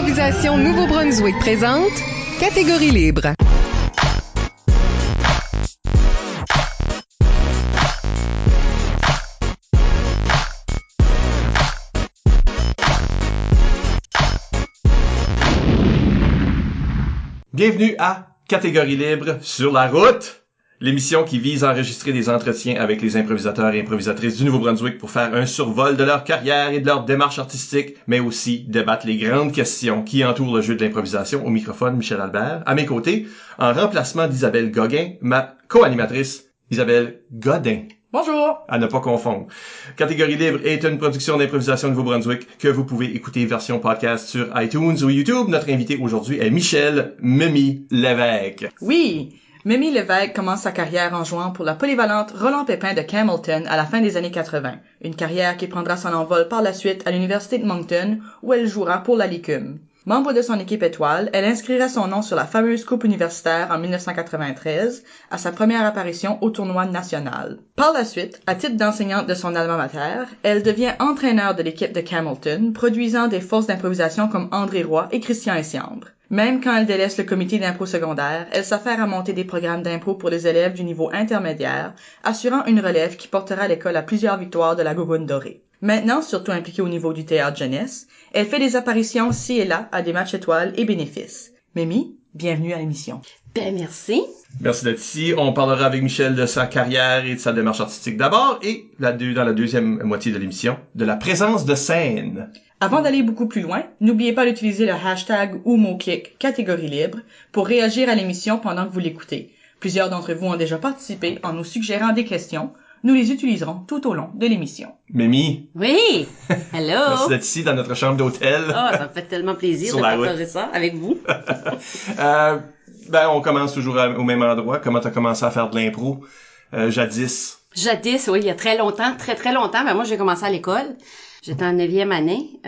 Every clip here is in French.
Improvisation Nouveau-Brunswick présente Catégorie libre. Bienvenue à Catégorie libre sur la route, l'émission qui vise à enregistrer des entretiens avec les improvisateurs et improvisatrices du Nouveau-Brunswick pour faire un survol de leur carrière et de leur démarche artistique, mais aussi débattre les grandes questions qui entourent le jeu de l'improvisation. Au microphone, Michel Albert. À mes côtés, en remplacement d'Isabelle Gauguin, ma co-animatrice, Isabelle Godin. Bonjour! À ne pas confondre. Catégorie libre est une production d'improvisation Nouveau-Brunswick que vous pouvez écouter version podcast sur iTunes ou YouTube. Notre invité aujourd'hui est Michel Mimi Lévesque. Oui! Mimi Lévesque commence sa carrière en jouant pour la polyvalente Roland Pépin de Campbellton à la fin des années 80. Une carrière qui prendra son envol par la suite à l'Université de Moncton où elle jouera pour la Licume. Membre de son équipe étoile, elle inscrira son nom sur la fameuse Coupe universitaire en 1993 à sa première apparition au tournoi national. Par la suite, à titre d'enseignante de son alma mater, elle devient entraîneur de l'équipe de Campbellton, produisant des forces d'improvisation comme André Roy et Christian Essiambre. Même quand elle délaisse le comité d'impro secondaire, elle s'affaire à monter des programmes d'impro pour les élèves du niveau intermédiaire, assurant une relève qui portera l'école à plusieurs victoires de la Gougoune dorée. Maintenant, surtout impliquée au niveau du théâtre jeunesse, elle fait des apparitions ci et là à des matchs étoiles et bénéfices. Mimi, bienvenue à l'émission. Ben, merci. Merci d'être ici. On parlera avec Michel de sa carrière et de sa démarche artistique d'abord et dans la deuxième moitié de l'émission, de la présence de scène. Avant d'aller beaucoup plus loin, n'oubliez pas d'utiliser le hashtag ou mot-clic catégorie libre pour réagir à l'émission pendant que vous l'écoutez. Plusieurs d'entre vous ont déjà participé en nous suggérant des questions. Nous les utiliserons tout au long de l'émission. Mimi. Oui. Hello. Merci d'être ici dans notre chambre d'hôtel. Ah, ça me fait tellement plaisir Sur de la partager ça avec vous. On commence toujours au même endroit. Comment t'as commencé à faire de l'impro jadis? Jadis, oui, il y a très longtemps, très longtemps. Ben moi, j'ai commencé à l'école. J'étais en 9e année.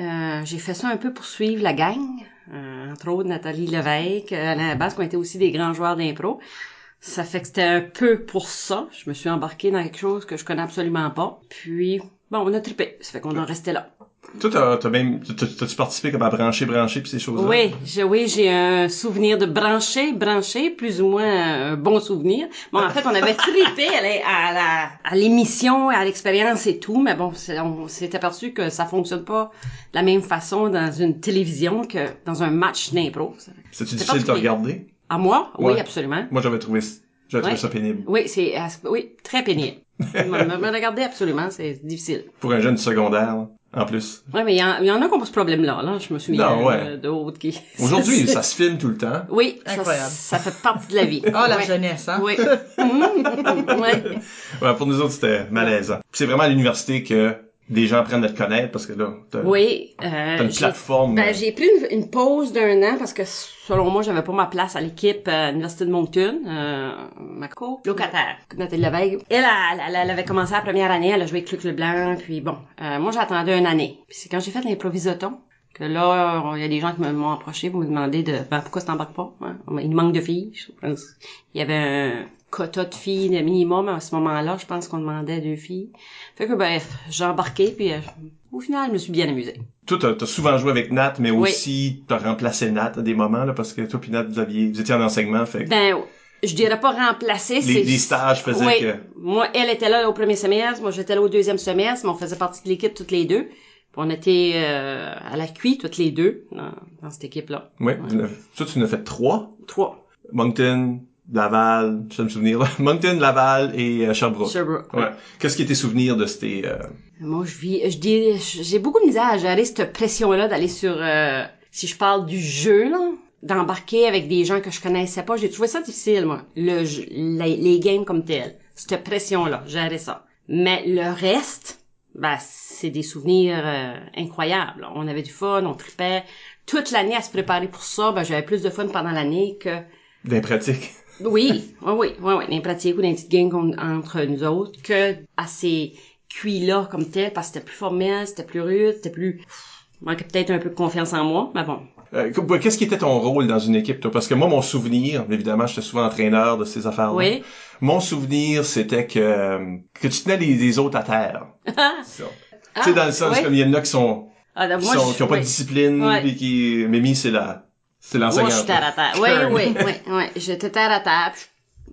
J'ai fait ça un peu pour suivre la gang. Entre autres, Nathalie Lévesque, Alain Basque ont été aussi des grands joueurs d'impro. Ça fait que c'était un peu pour ça. Je me suis embarquée dans quelque chose que je connais absolument pas. Puis, bon, on a trippé. Ça fait qu'on en restait là. Toi, t'as-tu participé comme à brancher pis ces choses-là? Oui, j'ai un souvenir de brancher, plus ou moins un bon souvenir. Bon, en fait, on avait trippé à l'émission, à l'expérience et tout, mais bon, on s'est aperçu que ça fonctionne pas de la même façon dans une télévision que dans un match d'impro. C'est-tu difficile de te regarder? À moi? Ouais. Oui, absolument. Moi, j'avais trouvé ça pénible. Oui, oui, très pénible. me regarder, absolument, c'est difficile. Pour un jeune secondaire, en plus. Oui, mais il y en a qui ont ce problème-là, je me souviens d'autres qui... Aujourd'hui, ça se filme tout le temps. Oui, incroyable. Ça fait partie de la vie. La jeunesse, hein? Oui. Ouais, pour nous autres, c'était malaisant. Puis c'est vraiment à l'université que des gens apprennent à te connaître parce que là, t'as une plateforme. J'ai pris une pause d'1 an parce que selon moi, j'avais pas ma place à l'équipe à l'Université de Moncton. Ma co-locataire, Nathalie Lévesque. Elle avait commencé la première année, elle a joué avec Luc Leblanc, puis bon, moi j'attendais 1 année. Puis c'est quand j'ai fait l'improvisaton que là, il y a des gens qui m'ont approché pour me demander pourquoi tu t'embarques pas? Hein? Il manque de filles, je pense. Il y avait un quota de filles de minimum à ce moment-là, je pense qu'on demandait 2 filles. Fait que j'ai embarqué, puis au final, je me suis bien amusée. Toi, t'as souvent joué avec Nat, mais aussi t'as remplacé Nat à des moments, là, parce que toi puis Nat, vous étiez en enseignement, fait que... Je dirais pas remplacer, les stages faisaient que... Moi, elle était là au premier semestre, moi j'étais là au 2e semestre, mais on faisait partie de l'équipe toutes les deux. Puis on était à la QI toutes les deux dans cette équipe-là. Oui, toi tu en as fait 3. 3. Moncton, Laval, je sais me souvenir là. Moncton, Laval et Sherbrooke. Sherbrooke. Ouais. Qu'est-ce qui est tes souvenirs de ces... Moi, j'ai beaucoup de misère à gérer cette pression-là d'aller sur... si je parle du jeu, là, d'embarquer avec des gens que je connaissais pas, j'ai trouvé ça difficile, moi. Les games comme tels. Cette pression-là, gérer ça. Mais le reste, c'est des souvenirs incroyables. On avait du fun, on tripait. Toute l'année à se préparer pour ça, j'avais plus de fun pendant l'année que... Des pratiques. Oui, des pratiques ou des petites games entre nous autres, que à ces QI-là comme tel, parce que c'était plus formel, c'était plus rude, manquait peut-être un peu de confiance en moi, mais bon. Qu'est-ce qui était ton rôle dans une équipe, toi? Parce que moi, mon souvenir, évidemment, j'étais souvent entraîneur de ces affaires-là. Oui. Mon souvenir, c'était que tu tenais les autres à terre. Tu sais, dans le sens, comme il y en a qui sont Ah, qui moi, ont pas de discipline, Ouais. puis qui... Mimi, c'est l'enseignante. Moi, je suis terre à terre. Oui. J'étais terre à terre.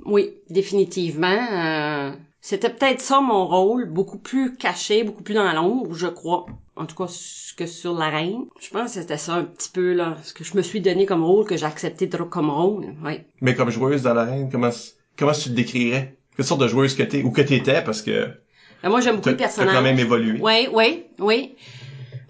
Oui, définitivement. C'était peut-être ça mon rôle, beaucoup plus caché, beaucoup plus dans l'ombre, je crois. En tout cas, que sur la reine. Je pense que c'était ça un petit peu, là, ce que je me suis donné comme rôle, que j'ai accepté comme rôle. Oui. Mais comme joueuse dans l'arène, comment tu te décrirais? Quelle sorte de joueuse que t'es, ou que t'étais, parce que Moi, j'aime beaucoup le t'as personnage. quand même évolué. Oui.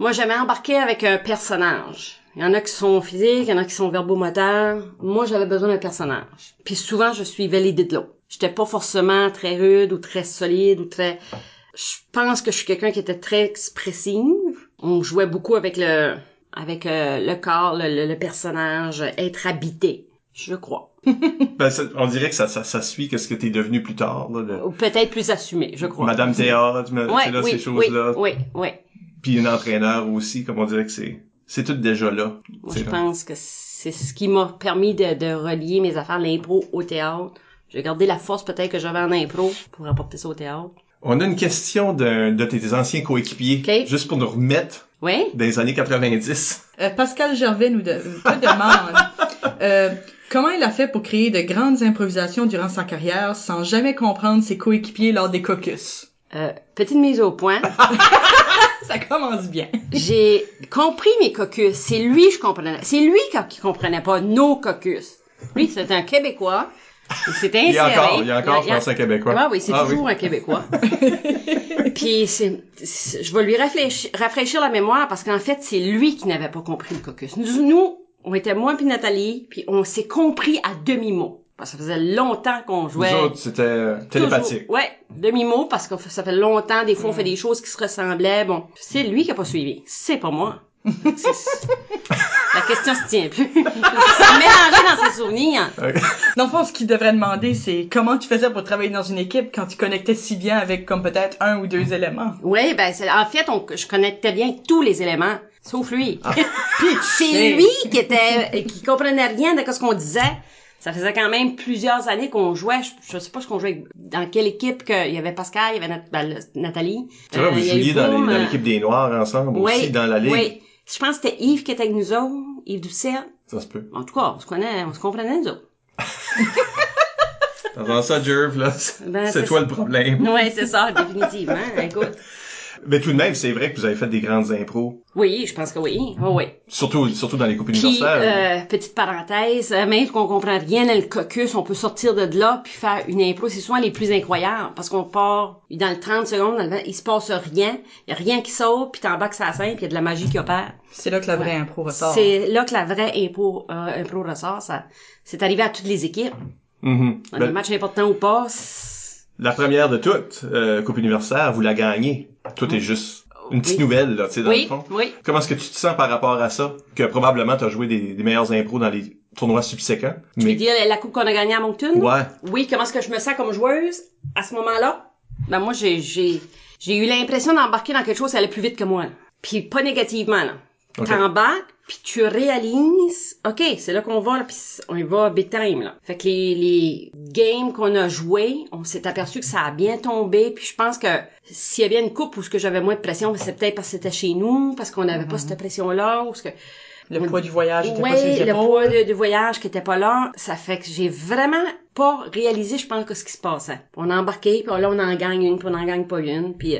Moi, j'aimais embarquer avec un personnage. Il y en a qui sont physiques, il y en a qui sont verbomoteurs. Moi, j'avais besoin d'un personnage. Puis souvent, je suivais l'idée de l'autre. J'étais pas forcément très rude ou très solide ou très... Je pense que je suis quelqu'un qui était très expressive. On jouait beaucoup avec le corps, le personnage, être habité, je crois. Ben, on dirait que ça suit que ce que t'es devenu plus tard, là, Ou peut-être plus assumé, je crois. Madame Théâtre, c'est là, ces choses-là. Oui. Puis une entraîneur aussi, comme on dirait que c'est tout déjà là. Moi, je pense que c'est ce qui m'a permis de relier mes affaires, l'impro au théâtre. J'ai gardé la force peut-être que j'avais en impro pour apporter ça au théâtre. On a une question de tes anciens coéquipiers, Okay. juste pour nous remettre Oui? dans les années 90. Pascal Gervais te demande comment il a fait pour créer de grandes improvisations durant sa carrière sans jamais comprendre ses coéquipiers lors des caucus. Petite mise au point. Ça commence bien. J'ai compris mes caucus. C'est lui je comprenais. C'est lui qui comprenait pas nos caucus. Lui, c'est un Québécois. Il s'est inséré. Il y a encore, je pense, un Québécois. Ouais, oui, c'est toujours un Québécois. Puis je vais lui rafraîchir la mémoire parce qu'en fait, c'est lui qui n'avait pas compris le caucus. Nous, on était moi puis Nathalie, puis on s'est compris à demi-mot. Parce que ça faisait longtemps qu'on jouait. Nous autres, c'était télépathique. Toujours. Ouais, demi-mot parce que ça fait longtemps, des fois on fait des choses qui se ressemblaient. Bon, c'est lui qui a pas suivi. C'est pas moi. La question se tient plus. C'est mélangé dans ses souvenirs. Okay. Dans le fond, ce qu'il devrait demander, c'est comment tu faisais pour travailler dans une équipe quand tu connectais si bien avec comme peut-être un ou deux éléments. Oui, ben en fait, je connectais bien avec tous les éléments, sauf lui. Puis c'est Hey. lui qui comprenait rien de ce qu'on disait. Ça faisait quand même plusieurs années qu'on jouait. Je sais pas ce qu'on jouait, dans quelle équipe il y avait Pascal, il y avait Nathalie. Tu vois, vous il y a eu jouiez dans Boum, l'équipe des Noirs ensemble aussi, dans la ligue. Oui. Je pense que c'était Yves qui était avec nous autres, Yves Doucet. Ça se peut. En tout cas, on se comprenait nous autres. Avant ça, Jerv, là, Ben, c'est toi le problème. Oui, c'est ça, définitivement. Écoute. Mais tout de même, c'est vrai que vous avez fait des grandes impros. Oui, je pense que oui. Oh, oui. Surtout dans les coupes Puis, universitaires. petite parenthèse, même qu'on comprend rien dans le caucus, on peut sortir de là puis faire une impro. C'est souvent les plus incroyables parce qu'on part dans le 30 secondes, il se passe rien, il y a rien qui saute, puis t'embarques sur la scène, puis il y a de la magie qui opère. C'est là que la vraie impro ressort. C'est là que la vraie impro ressort. Ça, c'est arrivé à toutes les équipes. Mm-hmm. Dans des matchs importants ou pas. La première de toutes, Coupe universitaire, vous la gagnez. Tout est juste une petite nouvelle, là, tu sais, dans le fond. Oui. Comment est-ce que tu te sens par rapport à ça? Que probablement t'as joué des meilleurs impros dans les tournois subséquents. Tu veux dire la coupe qu'on a gagnée à Moncton? Ouais. Oui, comment est-ce que je me sens comme joueuse à ce moment-là? Ben moi, j'ai eu l'impression d'embarquer dans quelque chose qui allait plus vite que moi. Puis pas négativement, là. Okay. T'embarques, puis tu réalises, OK, c'est là qu'on va, là, puis on y va big time, là. Fait que les games qu'on a joués, on s'est aperçu que ça a bien tombé, puis je pense que s'il y avait une coupe où ce que j'avais moins de pression, c'est peut-être parce que c'était chez nous, parce qu'on n'avait pas cette pression-là, ou ce que... Le poids du voyage était Oui, pas ses le épaules. poids du voyage qui était pas là, ça fait que j'ai vraiment pas réalisé, je pense, que ce qui se passait. On a embarqué, puis là, on en gagne une, puis on en gagne pas une, puis...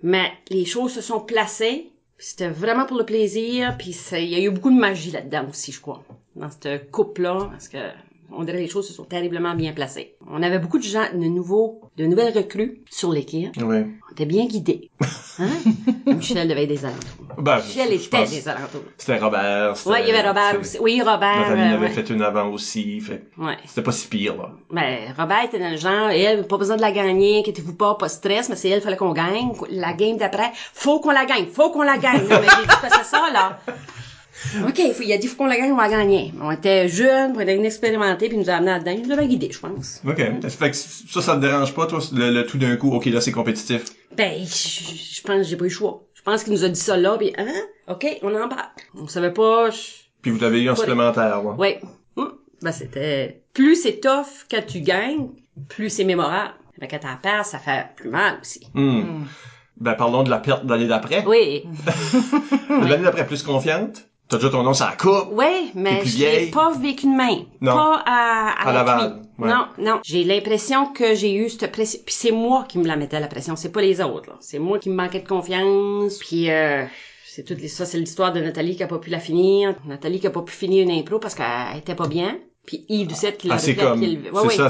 Mais les choses se sont placées, puis c'était vraiment pour le plaisir, puis il y a eu beaucoup de magie là-dedans aussi, je crois, dans cette coupe-là, parce que on dirait que les choses se sont terriblement bien placées. On avait beaucoup de gens, de nouvelles recrues sur l'équipe. Oui. On était bien guidés. Hein? Michel devait être des alentours. Ben, Michel je était pense- des alentours. C'était Robert. Ouais, il y avait Robert aussi. Oui, Robert. Nathalie en avait ouais. fait une avant aussi. Fait Ouais. c'était pas si pire, là. Ben, Robert était dans le genre, elle, pas besoin de la gagner, inquiétez-vous pas de stress, mais c'est elle, fallait qu'on gagne. La game d'après, faut qu'on la gagne. Non, mais j'ai dit que c'est ça, là. OK, il a dit, faut qu'on la gagne, on va la gagner. On était jeunes, on était inexpérimentés, puis il nous a amenés là-dedans. Il nous avait guidés, je pense. OK. Fait que ça te dérange pas, toi, le tout d'un coup, OK, là, c'est compétitif. Ben, je pense que j'ai pas eu le choix. Je pense qu'il nous a dit ça là, puis OK, on embarque. On savait pas. Puis vous l'avez eu en Pas supplémentaire, là. Ouais. Ben, c'était... Plus c'est tough quand tu gagnes, plus c'est mémorable. Mais quand t'en perds, ça fait plus mal aussi. Hmm. Ben, parlons de la perte de l'année d'après. Oui. L'année d'après, plus confiante. T'as déjà ton nom sur la coupe. Oui, T'es mais plus je l'ai vieille. pas vécu de même. Non. Pas à Laval. cuisse. Ouais. Non. J'ai l'impression que j'ai eu cette pression. Puis c'est moi qui me la mettais la pression, c'est pas les autres. Là. C'est moi qui me manquais de confiance. Puis ça, c'est l'histoire de Nathalie qui a pas pu la finir. Nathalie qui a pas pu finir une impro parce qu'elle était pas bien. Puis Yves Doucette qui l'a c'est comme,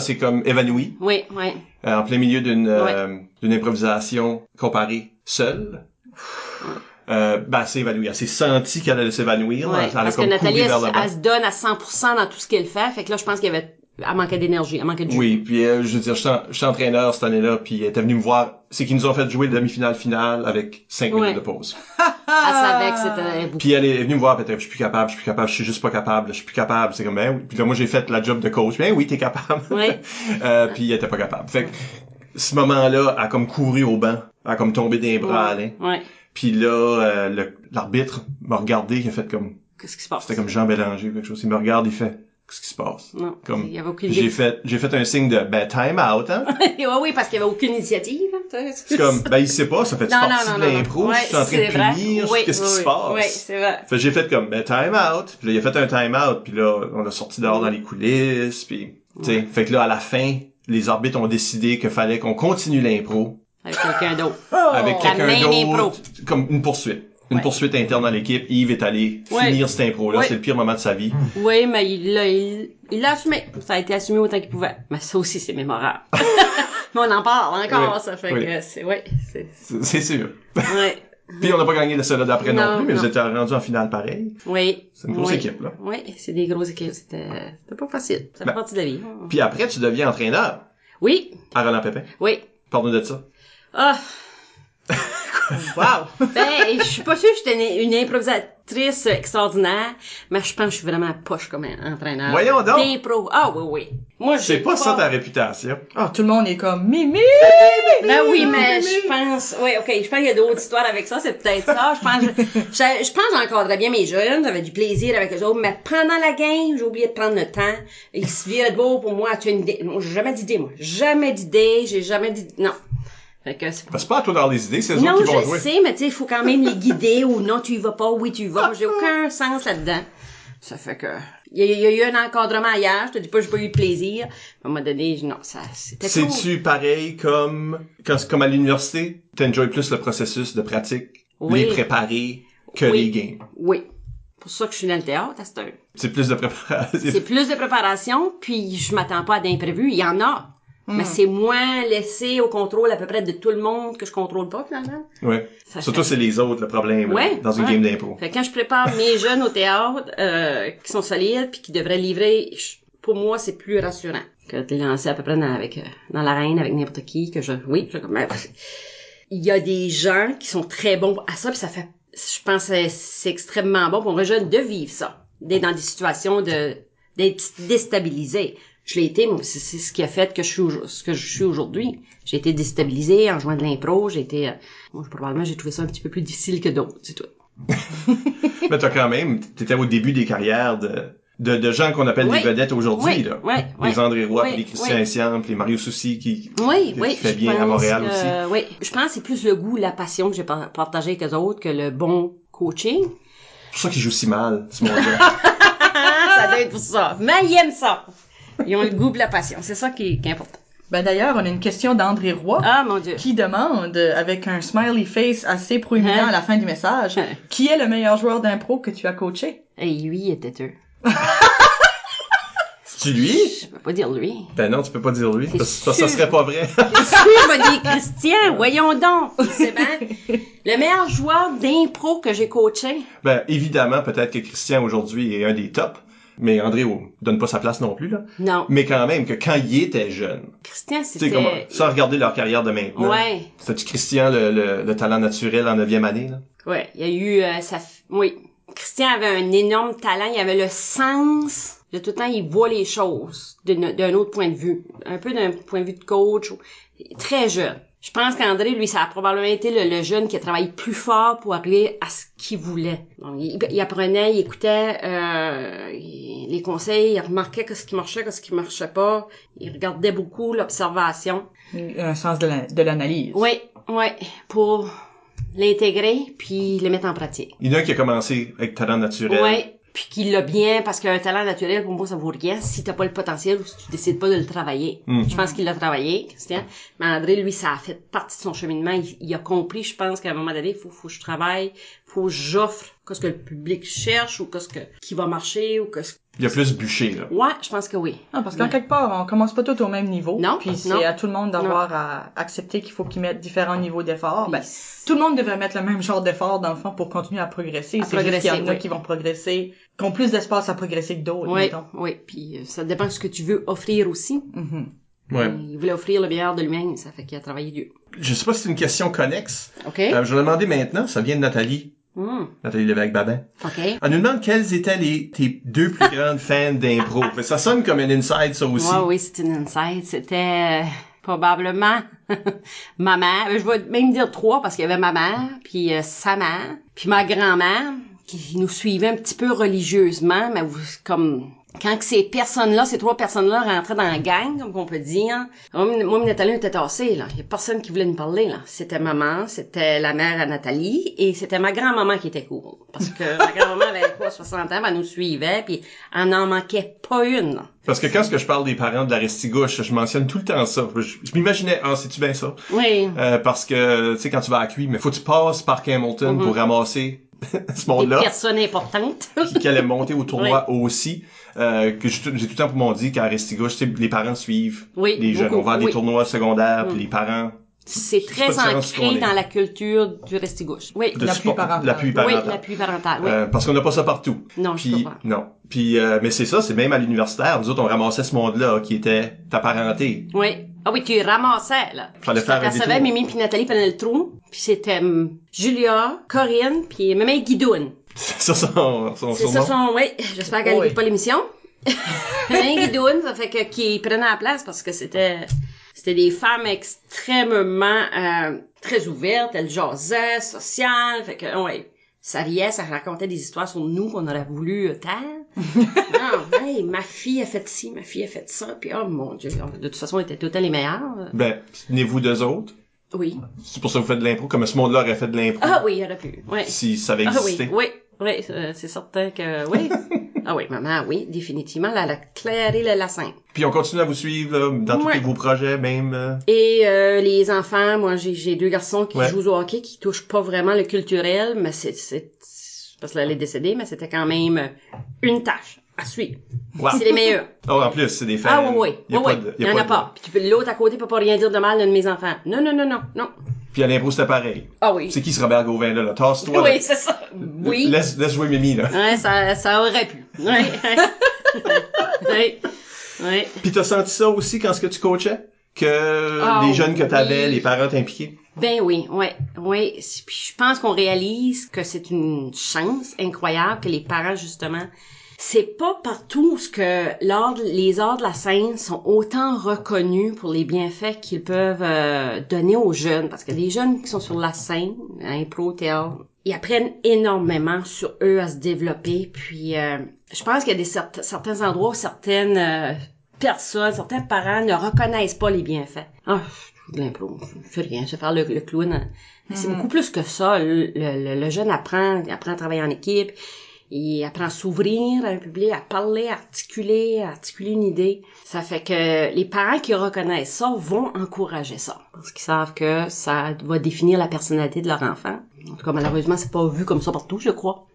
c'est comme évanoui. Oui. En plein milieu d'une improvisation comparée seule. C'est évanoui. Elle s'est sentie qu'elle allait s'évanouir. Ouais, Elle a parce comme que Nathalie, couru vers le bas. elle se donne à 100% dans tout ce qu'elle fait. Fait que là, je pense elle manquait d'énergie, elle manquait de jus. Oui, puis je veux dire, je suis entraîneur cette année-là, puis elle était venue me voir. C'est qu'ils nous ont fait jouer le demi-finale finale avec 5 minutes de pause. Elle savait que c'était beaucoup. Puis elle est venue me voir, puis elle était, je suis plus capable, je suis juste pas capable, je suis plus capable. C'est comme, ben oui. Puis là, moi, j'ai fait la job de coach. Ben oui, t'es capable. Oui. Puis elle était pas capable. Fait que, ce moment-là, elle a comme couru au banc. Elle a comme tombé dans les bras à Alain. Ouais. Puis là, l'arbitre m'a regardé, il a fait comme... Qu'est-ce qui se passe? C'était comme Jean Bélanger ou quelque chose. Il me regarde, il fait... Qu'est-ce qui se passe? Non. Comme, il y avait aucune j'ai fait un signe de, time out, hein? oui, parce qu'il y avait aucune initiative. C'est comme, il sait pas, ça fait partie de l'impro, Ouais, je suis en train de punir, qu'est-ce qui se passe? Oui, c'est vrai. Fait j'ai fait comme, time out. Puis là, il a fait un time out, puis là, on a sorti dehors dans les coulisses, puis, tu sais, fait que là, à la fin, les arbitres ont décidé qu'il fallait qu'on continue l'impro. Avec quelqu'un d'autre. Avec quelqu'un même impro. d'autre. Comme une poursuite. Une poursuite interne dans l'équipe. Yves est allé finir cette impro-là. Ouais. C'est le pire moment de sa vie. Oui, mais il l'a assumé. Ça a été assumé autant qu'il pouvait. Mais ça aussi, c'est mémorable. Mais on en parle encore, ça fait que C'est sûr. Ouais. Puis on n'a pas gagné de cela d'après non plus, mais non. vous êtes rendus en finale pareil. Oui. C'est une grosse équipe, là. Oui, c'est des grosses équipes. C'était pas facile. Ça fait partie de la vie. Puis après, tu deviens entraîneur. Oui. À Roland Pépin. Oui. Parle-nous de ça. Ah. Wow! Ben, je suis pas sûre que j'étais une improvisatrice extraordinaire, mais je pense que je suis vraiment poche comme un entraîneur. Voyons donc! D'impro. Ah oui. Moi, C'est pas ça ta réputation. Oh, tout le monde est comme Mimi! Ben oui, mais je pense, je pense qu'il y a d'autres histoires avec ça, c'est peut-être ça. Je pense que j'encadrais bien mes jeunes, j'avais du plaisir avec eux autres, mais pendant la game, j'ai oublié de prendre le temps. Ils se viraient de beau pour moi, tu as une idée. Moi, j'ai jamais d'idée, moi. Jamais d'idée, j'ai jamais dit, non. Fait que c'est pas à toi d'avoir des idées, c'est eux non, autres qui vont jouer. Non, je sais, mais tu sais, il faut quand même les guider ou non, tu y vas pas, oui, tu y vas. Moi, j'ai aucun sens là-dedans. Ça fait que, il y a eu un encadrement ailleurs, je te dis pas, j'ai pas eu de plaisir. À un moment donné, non, c'était cool. C'est-tu pareil comme à l'université? T'enjoys plus le processus de pratique, les préparer, que les games? Oui. Pour ça que je suis dans le théâtre à cette heure. C'est plus de préparation. C'est plus de préparation, puis je m'attends pas à d'imprévus. Il y en a. Mais c'est moins laissé au contrôle à peu près de tout le monde que je contrôle pas, finalement. Ouais. Surtout, c'est les autres, le problème, dans une game d'impro. Fait que quand je prépare mes jeunes au théâtre, qui sont solides puis qui devraient livrer, pour moi, c'est plus rassurant que de les lancer à peu près dans l'arène avec n'importe qui, il y a des gens qui sont très bons à ça, puis ça fait, je pense que c'est extrêmement bon pour un jeune de vivre ça. D'être dans des situations d'être déstabilisé. Je l'ai été, c'est ce qui a fait que ce que je suis aujourd'hui. J'ai été déstabilisée en jouant de l'impro, probablement j'ai trouvé ça un petit peu plus difficile que d'autres, c'est tout. Mais t'étais au début des carrières de gens qu'on appelle des vedettes aujourd'hui, là. Les André Roy, puis les Christian Essiam, puis les Mario Soucy qui fait bien à Montréal aussi. Oui, je pense que c'est plus le goût, la passion que j'ai partagé avec eux autres que le bon coaching. C'est pour ça qu'ils jouent si mal, ce monde-là. Ça doit être pour ça. Mais ils aiment ça. Ils ont le goût de la passion. C'est ça qui est important. Ben d'ailleurs, on a une question d'André Roy. Ah, mon Dieu. Qui demande, avec un smiley face assez proéminent à la fin du message, qui est le meilleur joueur d'impro que tu as coaché? Et lui, il était eux. C'est-tu lui? Je peux pas dire lui. Ben non, tu peux pas dire lui. Parce que ça serait pas vrai. C'est sûr, va dire Christian. Voyons donc. C'est bien. Le meilleur joueur d'impro que j'ai coaché. Ben, évidemment, peut-être que Christian aujourd'hui est un des tops. Mais André donne pas sa place non plus, là. Non. Mais quand même, que quand il était jeune. Christian, c'était... Tu sais, sans regarder leur carrière de maintenant. Ouais. C'était-tu Christian, le talent naturel en 9e année, là? Ouais. Il y a eu, oui. Christian avait un énorme talent. Il avait le sens de tout le temps, il voit les choses d'un autre point de vue. Un peu d'un point de vue de coach. Très jeune. Je pense qu'André, lui, ça a probablement été le jeune qui a travaillé plus fort pour arriver à ce qu'il voulait. Donc, il apprenait, il écoutait les conseils, il remarquait ce qui marchait pas. Il regardait beaucoup l'observation. Un sens de l'analyse. Oui, Ouais, pour l'intégrer puis le mettre en pratique. Il y en a un qui a commencé avec talent naturel. Ouais, puis qu'il l'a bien, parce qu'un talent naturel, pour moi, ça vaut rien si t'as pas le potentiel ou si tu décides pas de le travailler. Je pense qu'il l'a travaillé, Christian. Mais André, lui, ça a fait partie de son cheminement. Il a compris, je pense, qu'à un moment donné, il faut que je travaille, faut que j'offre qu'est-ce que le public cherche ou qu'est-ce qui va marcher ou qu'est-ce. Il y a plus bûché, là. Ouais, je pense que oui. Non, parce qu'en quelque part, on commence pas tous au même niveau. Non, puis non. c'est à tout le monde d'avoir à accepter qu'il faut qu'ils mettent différents niveaux d'effort. Ben, tout le monde devrait mettre le même genre d'effort, dans le fond, pour continuer à progresser. C'est juste qu'il y en a qui vont progresser, qui ont plus d'espace à progresser que d'autres, Oui, mettons. oui. Puis ça dépend de ce que tu veux offrir aussi. Ouais. Il voulait offrir le meilleur de lui-même, ça fait qu'il a travaillé dur. Je sais pas si c'est une question connexe. OK. Je vais demander maintenant, ça vient de Nathalie. Nathalie Lévesque-Babin. OK. On nous demande quelles étaient tes deux plus grandes fans d'impro. Mais ça sonne comme un inside, ça aussi. Ouais, oui, c'était une insight. C'était probablement ma mère. Je vais même dire 3 parce qu'il y avait ma mère, puis sa mère, puis ma grand-mère qui nous suivait un petit peu religieusement, mais comme quand que ces 3 personnes-là rentraient dans la gang, comme on peut dire, moi, Nathalie était tassée, là. Il y a personne qui voulait nous parler, là. C'était maman, c'était la mère à Nathalie, et c'était ma grand-maman qui était cool. Parce que ma grand-maman avait quoi, 60 ans, elle nous suivait, puis elle n'en manquait pas une, là. Parce que quand je parle des parents de la Restigouche, je mentionne tout le temps ça. Je m'imaginais, sais-tu bien ça? Oui. Parce que, tu sais, quand tu vas à Cuy, mais faut que tu passes par Campbellton pour ramasser ce monde-là. Des personnes importantes. qui allait monter au tournoi aussi. Que j'ai tout le temps pour m'en dire qu'à Restigouche, tu sais, les parents suivent les jeunes. On va à des tournois secondaires, puis les parents... C'est très ancré dans la culture du Restigouche. Oui. L'appui parental. Oui, l'appui parental, oui. Parce qu'on n'a pas ça partout. Non, je peux pas. Non. Puis, mais c'est ça, c'est même à l'universitaire. Nous autres, on ramassait ce monde-là qui était ta parenté. Oui. Ah oui, tu ramassais, là. Fallait faire un détour. Mimi puis Nathalie prenaient le trou. Puis c'était Julia, Corinne, puis même Guidoune. C'est ça son oui. J'espère qu'elle n'écoute pas l'émission. Même Guidoune, ça fait qui prenait la place parce que c'était des femmes extrêmement très ouvertes, elles jasaient, sociales, fait que ouais, ça riait, ça racontait des histoires sur nous qu'on aurait voulu taire. Non, hey, ma fille a fait ci, ma fille a fait ça, puis oh mon Dieu, de toute façon, on était tout le temps les meilleurs. Ben, tenez-vous d'eux autres. Oui. C'est pour ça que vous faites de l'impro, comme ce monde-là aurait fait de l'impro. Ah oui, il aurait pu, ouais. Si ça avait existé. Ah oui, c'est certain que oui. Ah oui, maman, oui, définitivement, elle a clairé la scène. Puis on continue à vous suivre là, dans tous vos projets, même. Et les enfants, moi j'ai 2 garçons qui jouent au hockey, qui touchent pas vraiment le culturel, mais c'est parce qu'elle est décédée, mais c'était quand même une tâche à suivre. Wow. C'est les meilleurs. Oh, en plus, c'est des fans. Ah oui. Il y en a pas. Puis l'autre à côté peut pas rien dire de mal de mes enfants. Non. Puis à l'impro, c'était pareil. Ah oui. C'est qui ce Robert Gauvin, là? Tasse-toi. Oui, là. c'est ça. Oui. Laisse jouer Mimi, là. Ouais, ça aurait pu. Oui. Puis t'as senti ça aussi quand ce que tu coachais? Que les jeunes que t'avais, les parents t'impliquaient? Ben oui. Puis je pense qu'on réalise que c'est une chance incroyable que les parents, justement, c'est pas partout que les arts de la scène sont autant reconnus pour les bienfaits qu'ils peuvent donner aux jeunes. Parce que les jeunes qui sont sur la scène, impro, théâtre, ils apprennent énormément sur eux à se développer. Puis je pense qu'il y a certains endroits où certaines personnes, certains parents ne reconnaissent pas les bienfaits. Ah, je fais de l'impro, je fais rien, je vais faire le clown. C'est beaucoup plus que ça. Le jeune apprend à travailler en équipe. Il apprend à s'ouvrir à un public, à parler, à articuler une idée. Ça fait que les parents qui reconnaissent ça vont encourager ça. Parce qu'ils savent que ça va définir la personnalité de leur enfant. En tout cas, malheureusement, c'est pas vu comme ça partout, je crois.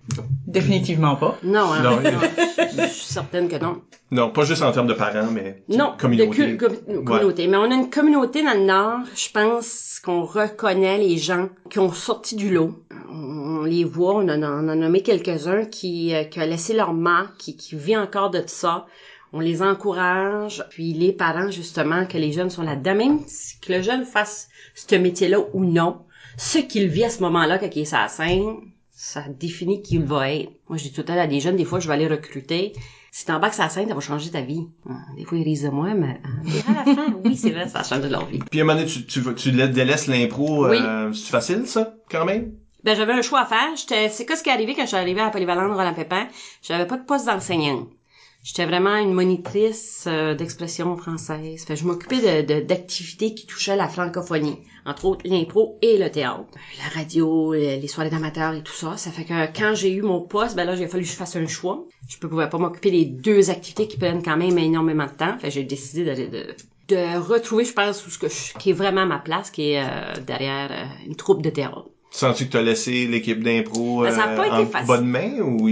Définitivement pas. Non, non, je suis certaine que non. Non, pas juste en termes de parents, mais communauté. Communauté. Mais on a une communauté dans le Nord, je pense qu'on reconnaît les gens qui ont sorti du lot. On les voit, on en a nommé quelques-uns qui a laissé leur marque, qui vit encore de ça. On les encourage, puis les parents, justement, que les jeunes sont là-dedans, même que le jeune fasse ce métier-là ou non, ce qu'il vit à ce moment-là quand il est sur la scène, ça définit qui il va être. Moi, je dis tout à l'heure à des jeunes, des fois, je vais aller recruter. Si t'embarques sur la scène, ça va changer ta vie. Des fois, ils risent de moi, mais à la fin, oui, c'est vrai, ça change de leur vie. Puis à un moment donné, tu délaisses l'impro. Oui. C'est facile, ça, quand même? Ben, j'avais un choix à faire. C'est quoi ce qui est arrivé quand je suis arrivée à la Polyvalente Roland Pépin? J'avais pas de poste d'enseignante. J'étais vraiment une monitrice d'expression française. Fait que je m'occupais d'activités qui touchaient la francophonie, entre autres l'impro et le théâtre. La radio, les soirées d'amateurs et tout ça. Ça fait que quand j'ai eu mon poste, ben là, il a fallu que je fasse un choix. Je pouvais pas m'occuper des deux activités qui prennent quand même énormément de temps. Fait que j'ai décidé de retrouver, je pense, qui est vraiment ma place, qui est derrière une troupe de théâtre. Sens-tu que t'as laissé l'équipe d'impro Ben, ça a pas été facile. bonne main ou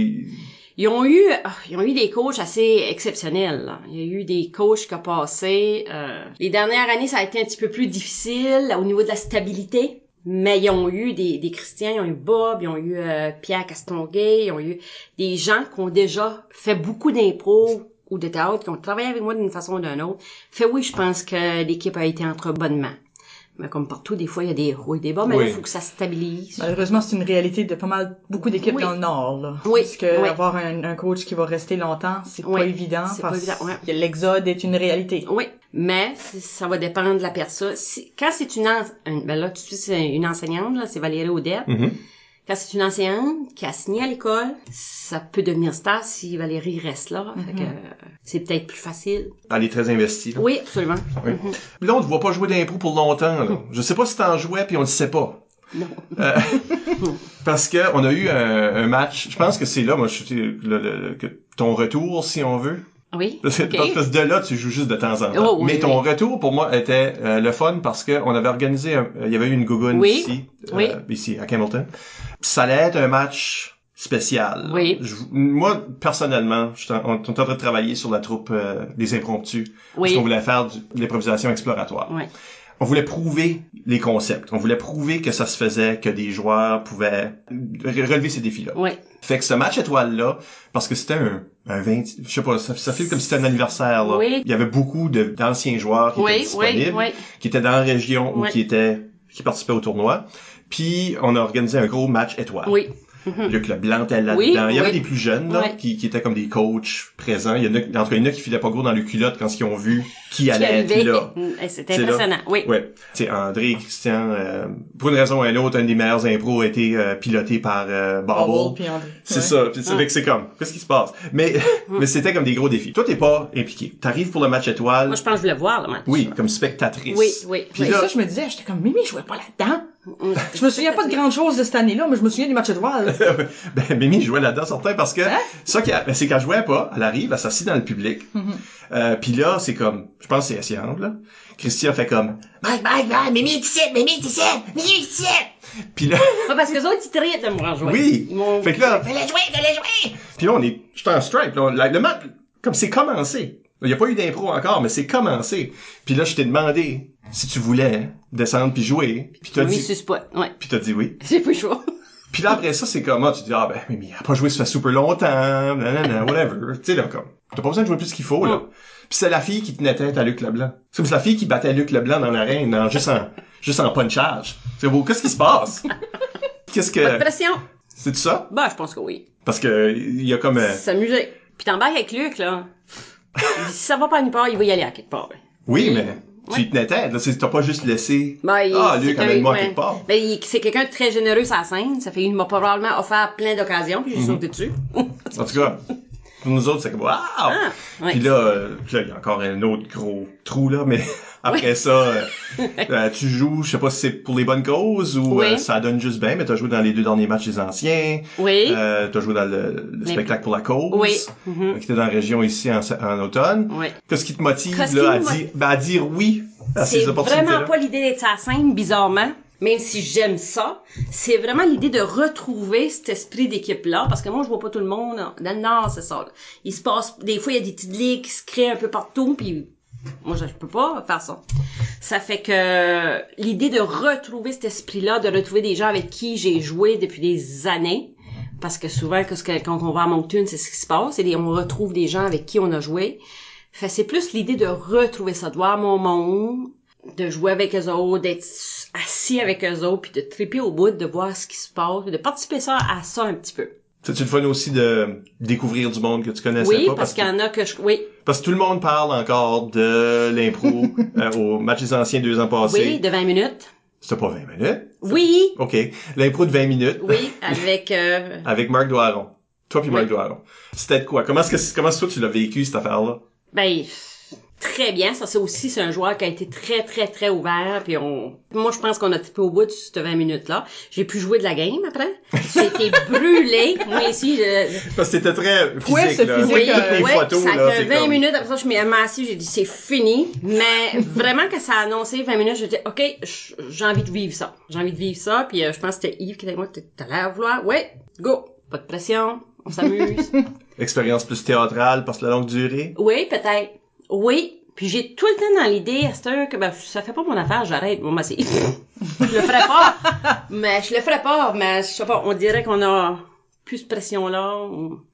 Ils ont eu des coachs assez exceptionnels, là. Il y a eu des coachs qui ont passé. Les dernières années, ça a été un petit peu plus difficile au niveau de la stabilité. Mais ils ont eu des Christians, ils ont eu Bob, ils ont eu Pierre Castonguay, ils ont eu des gens qui ont déjà fait beaucoup d'impro ou de théâtre, qui ont travaillé avec moi d'une façon ou d'une autre. Fait oui, je pense que l'équipe a été entre bonnes mains. Mais comme partout, des fois, il y a des hauts et des bas, mais il faut que ça se stabilise. Malheureusement, c'est une réalité de beaucoup d'équipes dans le Nord, là. Oui. Parce que avoir un coach qui va rester longtemps, c'est pas évident. C'est pas évident, que l'exode est une réalité. Oui. Mais, ça va dépendre de la personne. Quand c'est ben là, tout de suite, c'est une enseignante, là, c'est Valérie Audette. Mm-hmm. Quand c'est une enseignante qui a signé à l'école, ça peut devenir star si Valérie reste là. Fait que c'est peut-être plus facile. Elle est très investie. Là. Oui, absolument. Oui. Puis là, on ne voit pas jouer d'impro pour longtemps. Là. Je sais pas si t'en jouais, puis on le sait pas. Non. Parce que on a eu un match. Je pense que c'est là, moi, ton retour, si on veut. Oui. Parce que de là, tu joues juste de temps en temps. Oh, oui, mais ton retour, pour moi, était le fun parce que on avait organisé il y avait eu une gougoune ici, à Campbellton. Ça allait être un match spécial. Oui. Moi, personnellement, on est en train de travailler sur la troupe des impromptus. Parce qu'on voulait faire de l'improvisation exploratoire. Oui. On voulait prouver les concepts. On voulait prouver que ça se faisait, que des joueurs pouvaient relever ces défis-là. Oui. Fait que ce match étoile-là, parce que c'était un 20, je sais pas, ça fait comme si c'était un anniversaire, là. Oui. Il y avait beaucoup d'anciens joueurs qui étaient disponibles, qui étaient dans la région ou qui participaient au tournoi. Puis, on a organisé un gros match étoile. Oui. Luc Leblanc était là-dedans. Il y avait des plus jeunes, là, qui étaient comme des coachs présents. Il y en a qui filaient pas gros dans le culotte quand ils ont vu qui allait être là. C'était impressionnant, oui. Ouais. Tu sais, André et Christian, pour une raison ou une autre, un des meilleurs impros a été piloté par Bobble. Puis André. C'est ça. Puis c'est vrai que c'est comme, qu'est-ce qui se passe? Mais c'était comme des gros défis. Toi, t'es pas impliqué. T'arrives pour le match étoile. Moi, je pense que je voulais voir le match. Oui, comme spectatrice. Oui. Puis là, ça, je me disais, j'étais comme, Mimi, je jouais pas là-dedans. Je me souviens pas de grandes choses de cette année-là, mais je me souviens du match étoile. Ben, Mimi jouait là-dedans, certain, parce que c'est qu'elle jouait pas, elle arrive, elle s'assit dans le public. Puis là, c'est comme, je pense que c'estEssiande, là. Christian fait comme, Mike, Mimi est ici, Mimi est ici. Puis là. Parce que les autres, ils traitent de me voir jouer. Oui. Fait que là. Fais-les jouer. Puis là, j'étais en stripe, là. Le match, comme c'est commencé. Il y a pas eu d'impro encore, mais c'est commencé. Puis là, je t'ai demandé si tu voulais descendre puis jouer. Puis t'as dit. Puis t'as dit oui. J'ai plus chaud. Puis là, après ça, c'est comme, tu dis, ben, Mimi, elle a pas joué, ça fait super longtemps, whatever. Tu sais, là, comme, t'as pas besoin de jouer plus qu'il faut, là. Puis c'est la fille qui tenait tête à Luc Leblanc. C'est la fille qui battait Luc Leblanc dans l'arène, juste en punchage. C'est beau, qu'est-ce qui se passe? Pas de pression. C'est ça? Ben, je pense que oui. Parce que, il y a comme, s'amuser. Puis t'embarques avec Luc, là. Si ça va pas à nulle part, il va y aller à quelque part. Oui, mais tu y tenais tête, là. T'as pas juste laissé, Luc, amène-moi à quelque part. Ben, c'est quelqu'un de très généreux sur la scène. Ça fait qu'il m'a probablement offert plein d'occasions, puis j'ai sauté dessus. En tout cas, pour nous autres, c'est comme, waouh! Puis là, il y a encore un autre gros trou, là, mais après ça, tu joues, je sais pas si c'est pour les bonnes causes ou ça donne juste bien, mais t'as joué dans les 2 derniers matchs des anciens. Oui. T'as joué dans le spectacle pour la cause. Oui. Qui était dans la région ici en automne. Oui. Qu'est-ce qui te motive, là, à dire oui à ces opportunités-là? C'est vraiment pas l'idée d'être sur la scène, bizarrement. Même si j'aime ça, c'est vraiment l'idée de retrouver cet esprit d'équipe-là, parce que moi, je vois pas tout le monde. Dans le Nord, c'est ça. Là. Il se passe, des fois, il y a des petites ligues qui se créent un peu partout, puis moi, je peux pas faire ça. Ça fait que l'idée de retrouver cet esprit-là, de retrouver des gens avec qui j'ai joué depuis des années, parce que souvent, quand on va à Moncton, c'est ce qui se passe, et on retrouve des gens avec qui on a joué. Fait c'est plus l'idée de retrouver ça, de voir mon monde, de jouer avec eux autres, d'être assis avec eux autres, puis de triper au bout, de voir ce qui se passe, de participer à ça un petit peu. C'est-tu le fun aussi de découvrir du monde que tu connaissais pas? Oui, parce qu'il y en a que Parce que tout le monde parle encore de l'impro au match des anciens 2 ans passés. Oui, de 20 minutes. C'était pas 20 minutes? Oui. OK. L'impro de 20 minutes. Oui, avec... avec Marc Doiron. Toi puis Mike Doiron. C'était quoi? Comment est-ce que toi tu l'as vécu, cette affaire-là? Ben, très bien. Ça, c'est un joueur qui a été très, très, très ouvert. Puis moi, je pense qu'on a tipé au bout de cette 20 minutes-là. J'ai pu jouer de la game après. J'ai été brûlée. Moi, ici, Parce que c'était très physique, Ouais, c'est là. physique, oui, Les photos, ça là, fait c'est 20 comme... minutes, après ça, je m'ai assis, j'ai dit, c'est fini. Mais vraiment, quand ça a annoncé 20 minutes, j'ai dit, OK, j'ai envie de vivre ça. J'ai envie de vivre ça. Puis je pense que c'était Yves qui était avec moi, t'as l'air à vouloir. Ouais, go. Pas de pression. On s'amuse. Expérience plus théâtrale parce que la longue durée? Oui, peut-être. Oui. Puis j'ai tout le temps dans l'idée, à cette heure, que ben, ça fait pas mon affaire, j'arrête. Bon, ben, je le ferai pas. Mais je sais pas, on dirait qu'on a plus de pression là.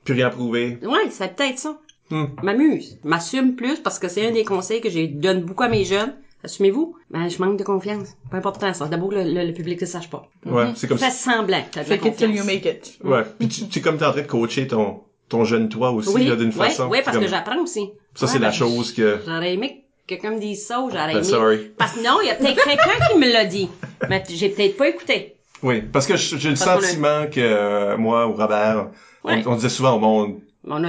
Plus rien prouvé. Ouais, c'est peut-être ça. M'amuse. M'assume plus parce que c'est un des conseils que j'ai donne beaucoup à mes jeunes. Assumez-vous. Ben, je manque de confiance. Pas important, ça. D'abord, le public ne sache pas. Ouais, c'est comme Fais si... semblant que t'as de la Fake it till you confiance. make it. Ouais. Puis tu comme t'es en train de coacher ton jeune toi aussi, Oui, là, d'une façon. oui, parce comme... que j'apprends aussi. Ça, Ouais, c'est la ben, chose que... J'aurais aimé que quelqu'un me dise ça ou j'aurais aimé... sorry. Parce que non, il y a peut-être quelqu'un qui me l'a dit. Mais j'ai peut-être pas écouté. Oui, parce que j'ai le Parce qu'on a- sentiment que moi ou Robert, Ouais. on disait souvent au monde, On a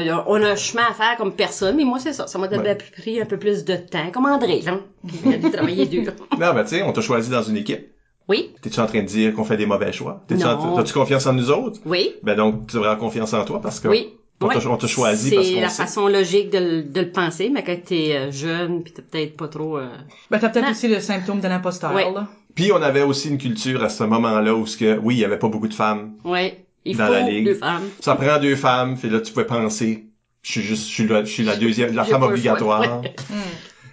un chemin à faire comme personne, mais moi, c'est ça. Ça m'a pris un peu plus de temps. Comme André, là, qui a dû travailler dur. non, ben tu sais, on t'a choisi dans une équipe. Oui, T'es-tu en train de dire qu'on fait des mauvais choix? Non. T'as-tu confiance en nous autres? oui, Ben donc, tu devrais avoir confiance en toi parce que oui. on Ouais. t'a choisi parce C'est qu'on la sait. façon logique de le penser, mais quand t'es jeune, pis t'es peut-être pas trop... Ben, t'as peut-être Non. aussi le symptôme de l'imposteur, Ouais. là. Puis on avait aussi une culture à ce moment-là où oui, il y avait pas beaucoup de femmes Ouais, il dans faut la ligue. 2 femmes. Ça prend 2 femmes, puis là tu pouvais penser, je suis la deuxième, la J'ai femme pas le obligatoire. choix.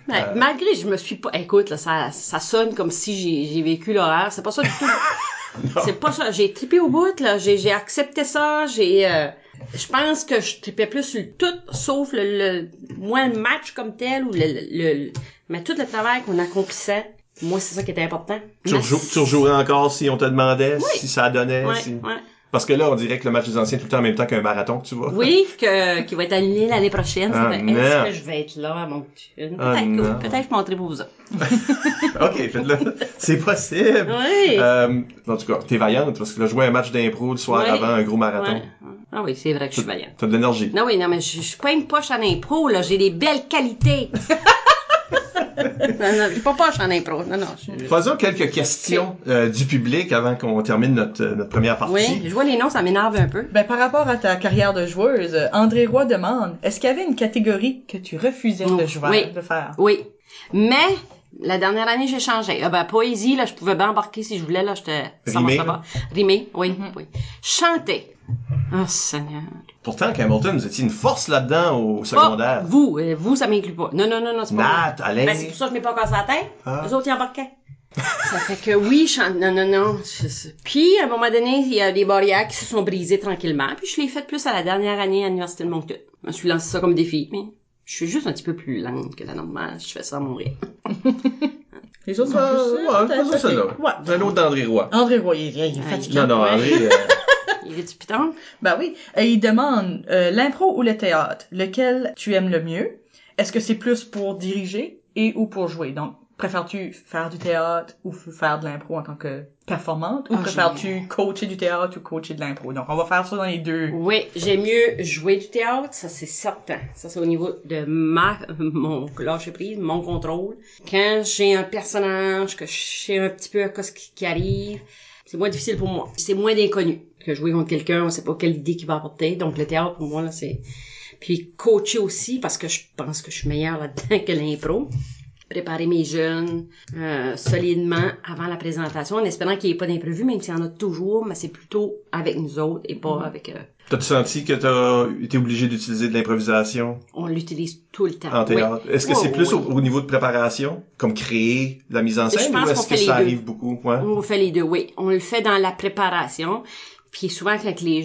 Ben, malgré, je me suis pas... Écoute, là, ça sonne comme si j'ai vécu l'horreur. C'est pas ça du tout. C'est pas ça. J'ai trippé au bout, là. J'ai accepté ça. Je pense que je trippais plus sur le tout, sauf moins le match comme tel ou mais tout le travail qu'on accomplissait. Moi, c'est ça qui était important. Tu rejouerais encore si on te demandait, si ça donnait, Ouais, si... ouais. Parce que là, on dirait que le match des anciens est tout le temps en même temps qu'un marathon que tu vois. Oui, qui va être annulé l'année prochaine. Ah, Est-ce non. que je vais être là, mon Dieu? Ah, non. Peut-être je monterai pour vous autres. OK, faites-le. C'est possible. Oui. En tout cas, t'es vaillante parce que là, jouer un match d'impro le soir Ouais. avant un gros marathon. Ouais. Ah oui, c'est vrai que je suis vaillante. T'as de l'énergie. Non, oui, non, mais je suis pas une poche en impro, là. J'ai des belles qualités. non, j'ai pas poche en impro. Non, non. Faisons quelques questions du public avant qu'on termine notre première partie. Oui, je vois les noms, ça m'énerve un peu. Ben, par rapport à ta carrière de joueuse, André Roy demande, est-ce qu'il y avait une catégorie que tu refusais de faire? Oui. Mais, la dernière année, j'ai changé. Ah ben, poésie, là, je pouvais bien embarquer si je voulais, là, ça Rimer, marchait pas. Rimer, oui, oui. Chanter. Oh, Seigneur. Pourtant, Hamilton, vous étiez une force là-dedans au secondaire. Ah, vous, ça m'inclut pas. Non, c'est pas Nat, moi. Alain. Ben, c'est pour ça que je m'ai pas cassé la tête. Ah. Les autres, ils embarquaient. Ça fait que oui, non. Puis, à un moment donné, il y a des barrières qui se sont brisées tranquillement. Puis, je l'ai fait plus à la dernière année à l'Université de Moncton. Je me suis lancé ça comme défi, mais je suis juste un petit peu plus lente que la normale. Je fais ça à mon rythme. Les autres faisons ça là. Ouais. Un autre d'André Roy. André Roy, il est fatigué. Non, Ouais. André... Il est du piton. Ben oui. Et il demande, l'impro ou le théâtre, lequel tu aimes le mieux? Est-ce que c'est plus pour diriger ou pour jouer? Donc, préfères-tu faire du théâtre ou faire de l'impro en tant que performante? Ou préfères-tu coacher du théâtre ou coacher de l'impro? Donc, on va faire ça dans les deux. Oui, j'aime mieux jouer du théâtre, ça c'est certain. Ça c'est au niveau de mon lâcher prise, mon contrôle. Quand j'ai un personnage, que je sais un petit peu ce qui arrive, c'est moins difficile pour moi. C'est moins d'inconnu que jouer contre quelqu'un, on sait pas quelle idée qu'il va apporter. Donc le théâtre pour moi là c'est... Puis coacher aussi parce que je pense que je suis meilleure là-dedans que l'impro. Préparer mes jeunes solidement avant la présentation, en espérant qu'il n'y ait pas d'imprévu, même s'il y en a toujours, mais c'est plutôt avec nous autres et pas avec... T'as-tu senti que t'as été obligé d'utiliser de l'improvisation On l'utilise tout le temps. en théâtre? Oui. Est-ce que c'est Oui, plus oui. au niveau de préparation, comme créer la mise en Je scène, pense ou est-ce qu'on que fait les ça deux. arrive beaucoup? Ouais. On fait les deux, oui. On le fait dans la préparation. Puis souvent, quand les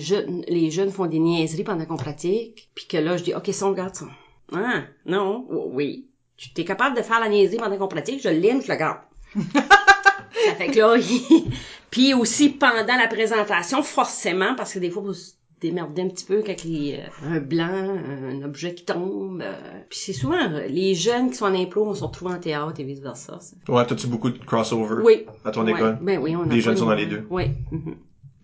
jeunes font des niaiseries pendant qu'on pratique, puis que là, je dis, OK, ça, on regarde ça. Ah, non, oui. Tu es capable de faire la niaiserie pendant qu'on pratique, je l'aime, je le garde. Ça fait que là, puis aussi pendant la présentation, forcément, parce que des fois, vous démerdez un petit peu quand un blanc, un objet qui tombe. Puis c'est souvent les jeunes qui sont en impro, on se retrouve en théâtre et vice-versa. Ouais, t'as-tu beaucoup de crossover Oui. à ton Ouais. école? Ben oui, on a Les jeunes pas sont une- dans les deux. Oui. Mhm.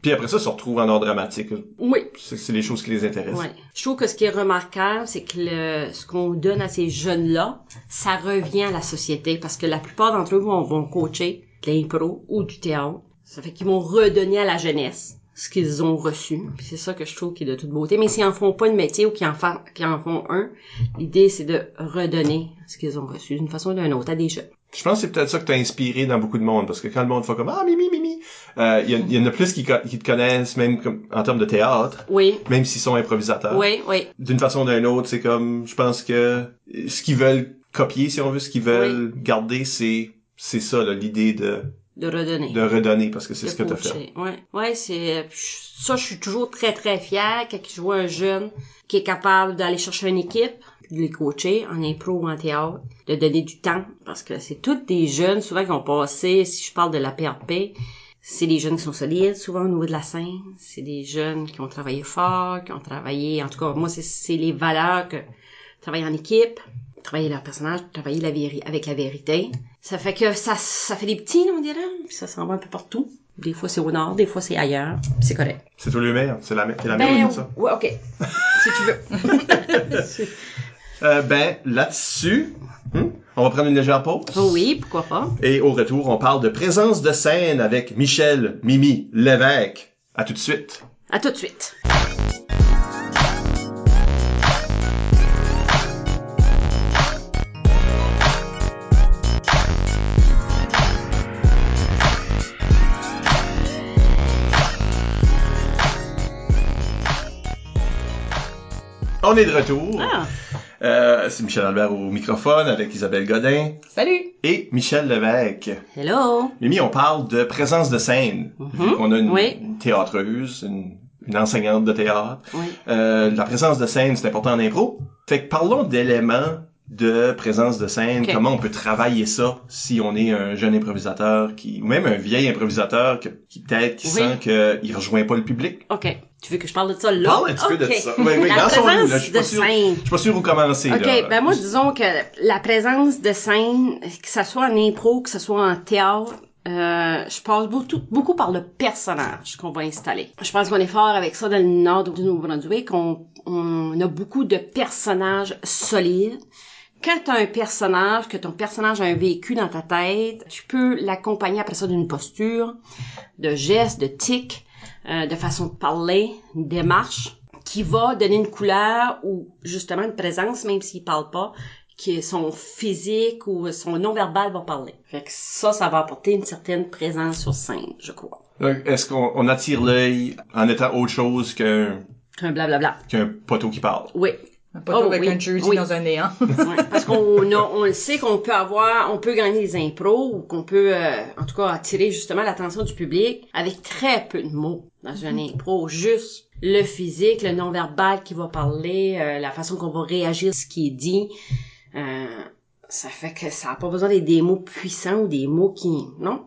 Puis après ça, se retrouve en art dramatique. Oui. C'est les choses qui les intéressent. Ouais. Je trouve que ce qui est remarquable, c'est que ce qu'on donne à ces jeunes-là, ça revient à la société, parce que la plupart d'entre eux vont coacher de l'impro ou du théâtre. Ça fait qu'ils vont redonner à la jeunesse ce qu'ils ont reçu. Puis c'est ça que je trouve qui est de toute beauté. Mais s'ils en font pas de métier ou qu'ils en font un, l'idée c'est de redonner ce qu'ils ont reçu d'une façon ou d'une autre à des jeunes. Je pense que c'est peut-être ça que t'as inspiré dans beaucoup de monde, parce que quand le monde fait comme « Ah, Mimi, Mimi », il y en a plus qui te connaissent, même comme, en termes de théâtre, Oui. même s'ils sont improvisateurs. Oui, oui. D'une façon ou d'une autre, c'est comme, je pense que ce qu'ils veulent copier, si on veut, ce qu'ils veulent garder, c'est ça, là, l'idée de redonner, parce que c'est ce que t'as fait. Ouais, c'est ça, je suis toujours très très fière quand je vois un jeune qui est capable d'aller chercher une équipe, de les coacher en impro ou en théâtre, de donner du temps, parce que c'est tous des jeunes souvent qui ont passé, si je parle de la PRP, c'est des jeunes qui sont solides, souvent au niveau de la scène, c'est des jeunes qui ont travaillé fort, qui ont travaillé, en tout cas moi c'est les valeurs que travailler en équipe, travailler leur personnage, travailler avec la vérité. Ça fait que ça fait des petits, on dirait, puis ça s'en va un peu partout. Des fois c'est au nord, des fois c'est ailleurs, puis c'est correct. C'est tout le meilleur, c'est la meilleure, ça. Ouais, ok. Si tu veux. Là-dessus, on va prendre une légère pause. Oui, pourquoi pas. Et au retour, on parle de présence de scène avec Michel Mimi Lévesque. À tout de suite. À tout de suite. On est de retour. Ah. C'est Michel Albert au microphone avec Isabelle Godin. Salut! Et Michel Lévesque. Hello. Mimi, on parle de présence de scène. Vu qu'on a Oui. une théâtreuse, une enseignante de théâtre. Oui. La présence de scène, c'est important en impro. Fait que parlons d'éléments de présence de scène. Okay. Comment on peut travailler ça si on est un jeune improvisateur ou même un vieil improvisateur qui sent qu'il rejoint pas le public. OK. Tu veux que je parle de ça là? Parle un petit peu de ça. Oui, La lançons-nous, là. présence de scène. Je suis pas sûr où commencer. OK, là. ben moi, disons que la présence de scène, que ça soit en impro, que ce soit en théâtre, je passe beaucoup par le personnage qu'on va installer. Je pense qu'on est fort avec ça dans le nord du Nouveau-Brunswick. On a beaucoup de personnages solides. Quand t'as un personnage, que ton personnage a un vécu dans ta tête, tu peux l'accompagner après ça d'une posture, de gestes, de tics, de façon de parler, une démarche, qui va donner une couleur ou justement une présence, même s'il parle pas, que son physique ou son non-verbal va parler. Fait que ça va apporter une certaine présence sur scène, je crois. Donc, est-ce qu'on attire l'œil en étant autre chose qu'un blablabla. Qu'un poteau qui parle? Oui. Un poteau avec un jersey dans un néant. Ouais, parce on le sait qu'on peut gagner des impros ou qu'on peut, en tout cas, attirer justement l'attention du public avec très peu de mots dans un impro. Juste le physique, le non-verbal qui va parler, la façon qu'on va réagir à ce qui est dit. Ça fait que ça n'a pas besoin d'être des mots puissants ou des mots non.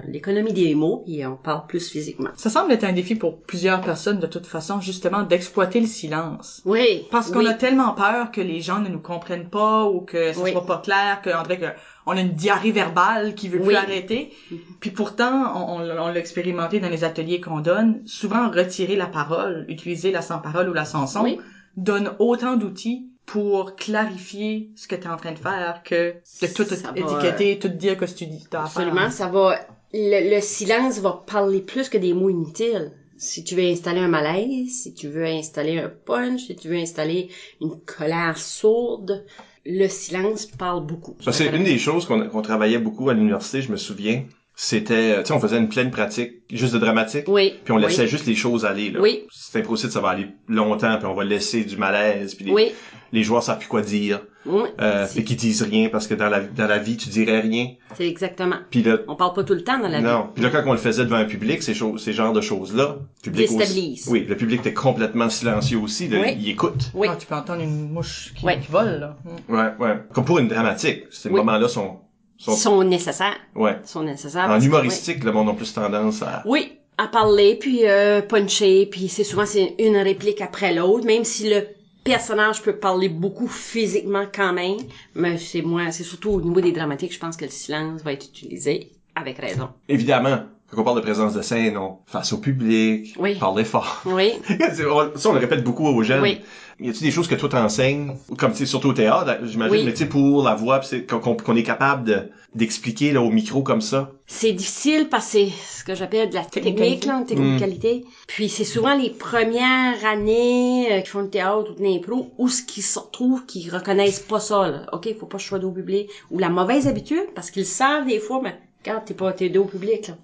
L'économie des mots, et on parle plus physiquement. Ça semble être un défi pour plusieurs personnes, de toute façon, justement, d'exploiter le silence. Oui. Parce qu'on a tellement peur que les gens ne nous comprennent pas ou que ça soit pas clair, qu'on dirait qu'on a une diarrhée verbale qui veut plus arrêter. Puis pourtant, on l'a expérimenté dans les ateliers qu'on donne. Souvent, retirer la parole, utiliser la sans-parole ou la sans-son, donne autant d'outils pour clarifier ce que tu es en train de faire que de tout étiqueter, tout dire que ce que tu dis. Absolument, ça va... Le silence va parler plus que des mots inutiles. Si tu veux installer un malaise, si tu veux installer un punch, si tu veux installer une colère sourde, le silence parle beaucoup. Ça, c'est une des choses qu'on travaillait beaucoup à l'université, je me souviens. C'était, tu sais, on faisait une pleine pratique juste de dramatique. Oui. Puis on laissait juste les choses aller, là. Oui. C'est impossible, ça va aller longtemps, puis on va laisser du malaise, puis les joueurs savent plus quoi dire. Oui. Et qu'ils disent rien, parce que dans la vie, tu dirais rien. C'est exactement. Puis là, on parle pas tout le temps dans la vie. Non. Puis là, quand on le faisait devant un public, ces genres de choses-là, le public déstabilise. Oui, le public était complètement silencieux aussi, là, il écoute. Oui. Ah, tu peux entendre une mouche qui vole, là. Ouais. Comme pour une dramatique. Ces moments-là sont nécessaires. Ouais. Sont nécessaires. En humoristique, le monde a plus tendance à... Oui, à parler, puis puncher, puis c'est une réplique après l'autre, même si le personnage peut parler beaucoup physiquement quand même, mais c'est surtout au niveau des dramatiques, je pense que le silence va être utilisé avec raison. Évidemment, quand on parle de présence de scène, on face au public, Oui. parler fort. Oui. Ça, on le répète beaucoup aux jeunes. Oui. Y a-t-il des choses que toi t'enseignes, comme tu sais, surtout au théâtre, j'imagine, Oui. mais tu sais, pour la voix, pis qu'on est capable d'expliquer là au micro comme ça? C'est difficile parce que c'est ce que j'appelle de la technique, là, une technicalité. Puis c'est souvent les premières années qui font le théâtre ou de l'impro où ce qui se retrouvent qui reconnaissent pas ça, là. OK, faut pas que je sois dos au public. Ou la mauvaise habitude, parce qu'ils savent des fois, mais regarde, t'es dos au public, là.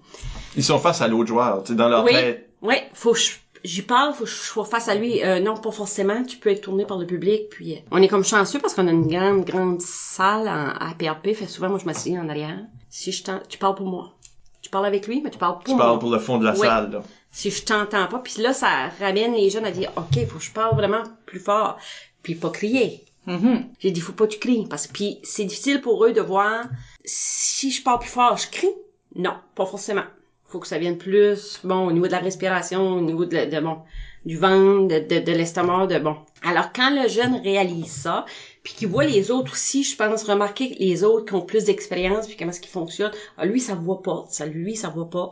Ils sont face à l'autre joueur, tu sais, dans leur Oui. tête. Oui, faut que j'y parle, faut que je sois face à lui. Non, pas forcément. Tu peux être tourné par le public. Puis on est comme chanceux parce qu'on a une grande salle à PRP. Fait souvent, moi, je m'assieds en arrière. Si tu parles pour moi. Tu parles avec lui, mais tu parles pour moi. Tu parles pour le fond de la salle, là. Si je t'entends pas. Puis là, ça ramène les jeunes à dire, OK, faut que je parle vraiment plus fort. Puis pas crier. J'ai dit, faut pas que tu cries. Parce que puis c'est difficile pour eux de voir si je parle plus fort, je crie. Non, pas forcément. Faut que ça vienne plus, bon, au niveau de la respiration, au niveau du ventre, de l'estomac, Alors, quand le jeune réalise ça, puis qu'il voit les autres aussi, je pense, remarquer les autres qui ont plus d'expérience, puis comment est-ce qu'ils fonctionnent, lui, ça voit pas. Lui, ça voit pas.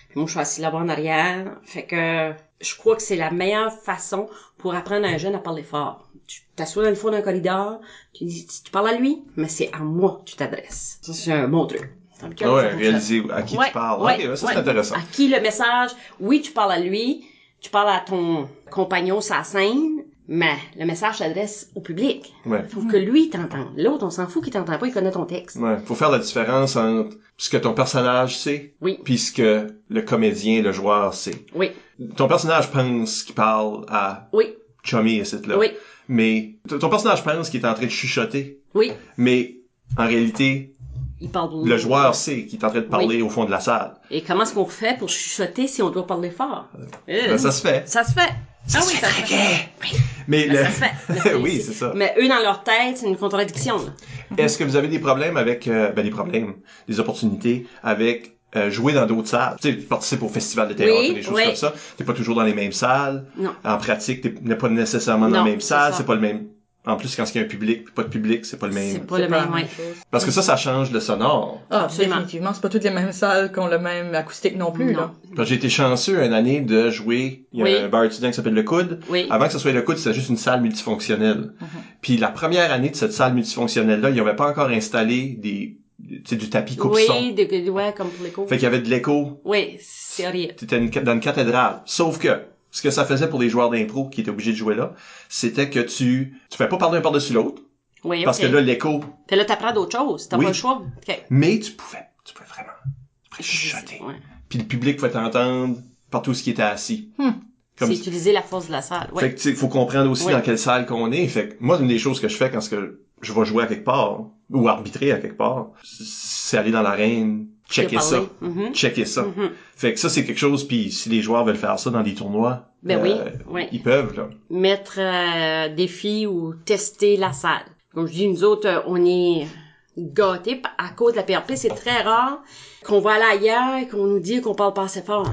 Puis moi, je suis assis là-bas en arrière. Fait que, je crois que c'est la meilleure façon pour apprendre à un jeune à parler fort. Tu t'assois dans le fond d'un corridor, tu parles à lui, mais c'est à moi que tu t'adresses. Ça, c'est un bon truc. Ah ouais, réaliser à qui tu parles. Ok, ça c'est intéressant. À qui le message, oui, tu parles à lui, tu parles à ton compagnon sur la scène, mais le message s'adresse au public. Ouais. Faut que lui t'entende. L'autre, on s'en fout qu'il t'entend pas, il connaît ton texte. Ouais. Faut faire la différence entre ce que ton personnage sait, puis ce que le comédien, le joueur sait. Oui. Ton personnage pense qu'il parle à Chummy et cette là. Oui. Mais ton personnage pense qu'il est en train de chuchoter. Oui. Mais en réalité, le joueur sait qu'il est en train de parler au fond de la salle. Et comment est-ce qu'on fait pour chuchoter si on doit parler fort? Ben, ça se fait. Ça se fait. Ça se fait. Mais ça se fait. Oui, c'est ça. Mais eux, dans leur tête, c'est une contradiction. Là. Est-ce que vous avez des problèmes avec... des opportunités avec jouer dans d'autres salles? Tu sais, tu participes au festival de théâtre, des choses comme ça. T'es pas toujours dans les mêmes salles. Non. En pratique, t'es pas nécessairement dans la même salle. C'est pas le même... En plus, quand il y a un public, pas de public, c'est pas le même. C'est pas le même, Parce que ça change le sonore. Ah, définitivement. C'est pas toutes les mêmes salles qui ont le même acoustique non plus, là. Parce que j'ai été chanceux une année de jouer, il y a un bar étudiant qui s'appelle Le Coude. Oui. Avant que ce soit Le Coude, c'était juste une salle multifonctionnelle. Puis la première année de cette salle multifonctionnelle-là, il n'y avait pas encore installé du tapis coupe-son. Oui, comme pour l'écho. Fait qu'il y avait de l'écho. Oui, c'est horrible. T'étais dans une cathédrale. Sauf que, ce que ça faisait pour les joueurs d'impro qui étaient obligés de jouer là, c'était que tu fais pas parler un par-dessus l'autre. Oui, parce que là, l'écho... Puis là, t'apprends d'autres choses. T'as pas le choix. Okay. Mais tu pouvais vraiment chuchoter. Ouais. Puis le public pouvait t'entendre partout ce qui était assis. C'est utiliser la force de la salle. Ouais. Fait que, faut comprendre aussi dans quelle salle qu'on est. Fait que, moi, une des choses que je fais quand je vais jouer à quelque part, ou arbitrer à quelque part, c'est aller dans l'arène, checker ça. Checker ça. Fait que ça, c'est quelque chose, puis si les joueurs veulent faire ça dans des tournois, ils peuvent, là. Mettre défi ou tester la salle. Comme je dis, nous autres, on est gâtés à cause de la PRP. C'est très rare qu'on va aller ailleurs et qu'on nous dit qu'on parle pas assez fort.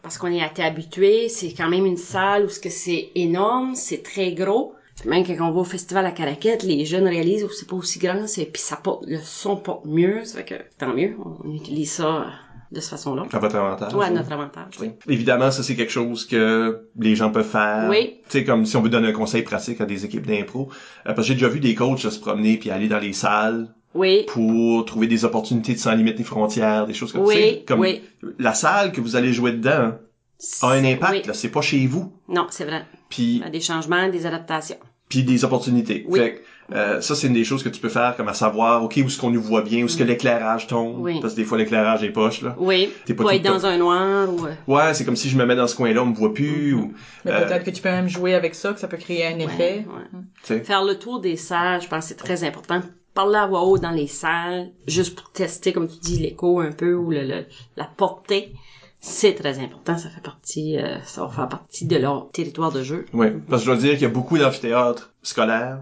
Parce qu'on est été habitués. C'est quand même une salle où c'est énorme, c'est très gros. Même quand on va au festival à Caraquette, les jeunes réalisent que c'est pas aussi grand, puis ça porte, le son porte mieux, ça fait que tant mieux, on utilise ça de cette façon-là. À votre avantage. Ouais, à notre avantage. Oui. Évidemment, ça c'est quelque chose que les gens peuvent faire. Oui. Tu sais, comme si on veut donner un conseil pratique à des équipes d'impro. Parce que j'ai déjà vu des coachs se promener puis aller dans les salles. Oui. Pour trouver des opportunités de sans limite les frontières, des choses comme ça. Comme la salle que vous allez jouer dedans a un impact, là. C'est pas chez vous. Non, c'est vrai. Puis. Des changements, des adaptations. Puis des opportunités. Oui. Fait que, ça, c'est une des choses que tu peux faire, comme à savoir, OK, où est-ce qu'on nous voit bien, où est-ce que l'éclairage tombe. Oui. Parce que des fois, l'éclairage est poche, là. Oui. T'es pas être dans un noir ou... Ouais, c'est comme si je me mets dans ce coin-là, on me voit plus, ou... Mais peut-être que tu peux même jouer avec ça, que ça peut créer un effet. Faire le tour des salles, je pense que c'est très important. Parler à voix haute dans les salles, juste pour tester, comme tu dis, l'écho un peu, ou la portée. C'est très important, ça va faire partie de leur territoire de jeu. Oui, parce que je dois dire qu'il y a beaucoup d'amphithéâtres scolaires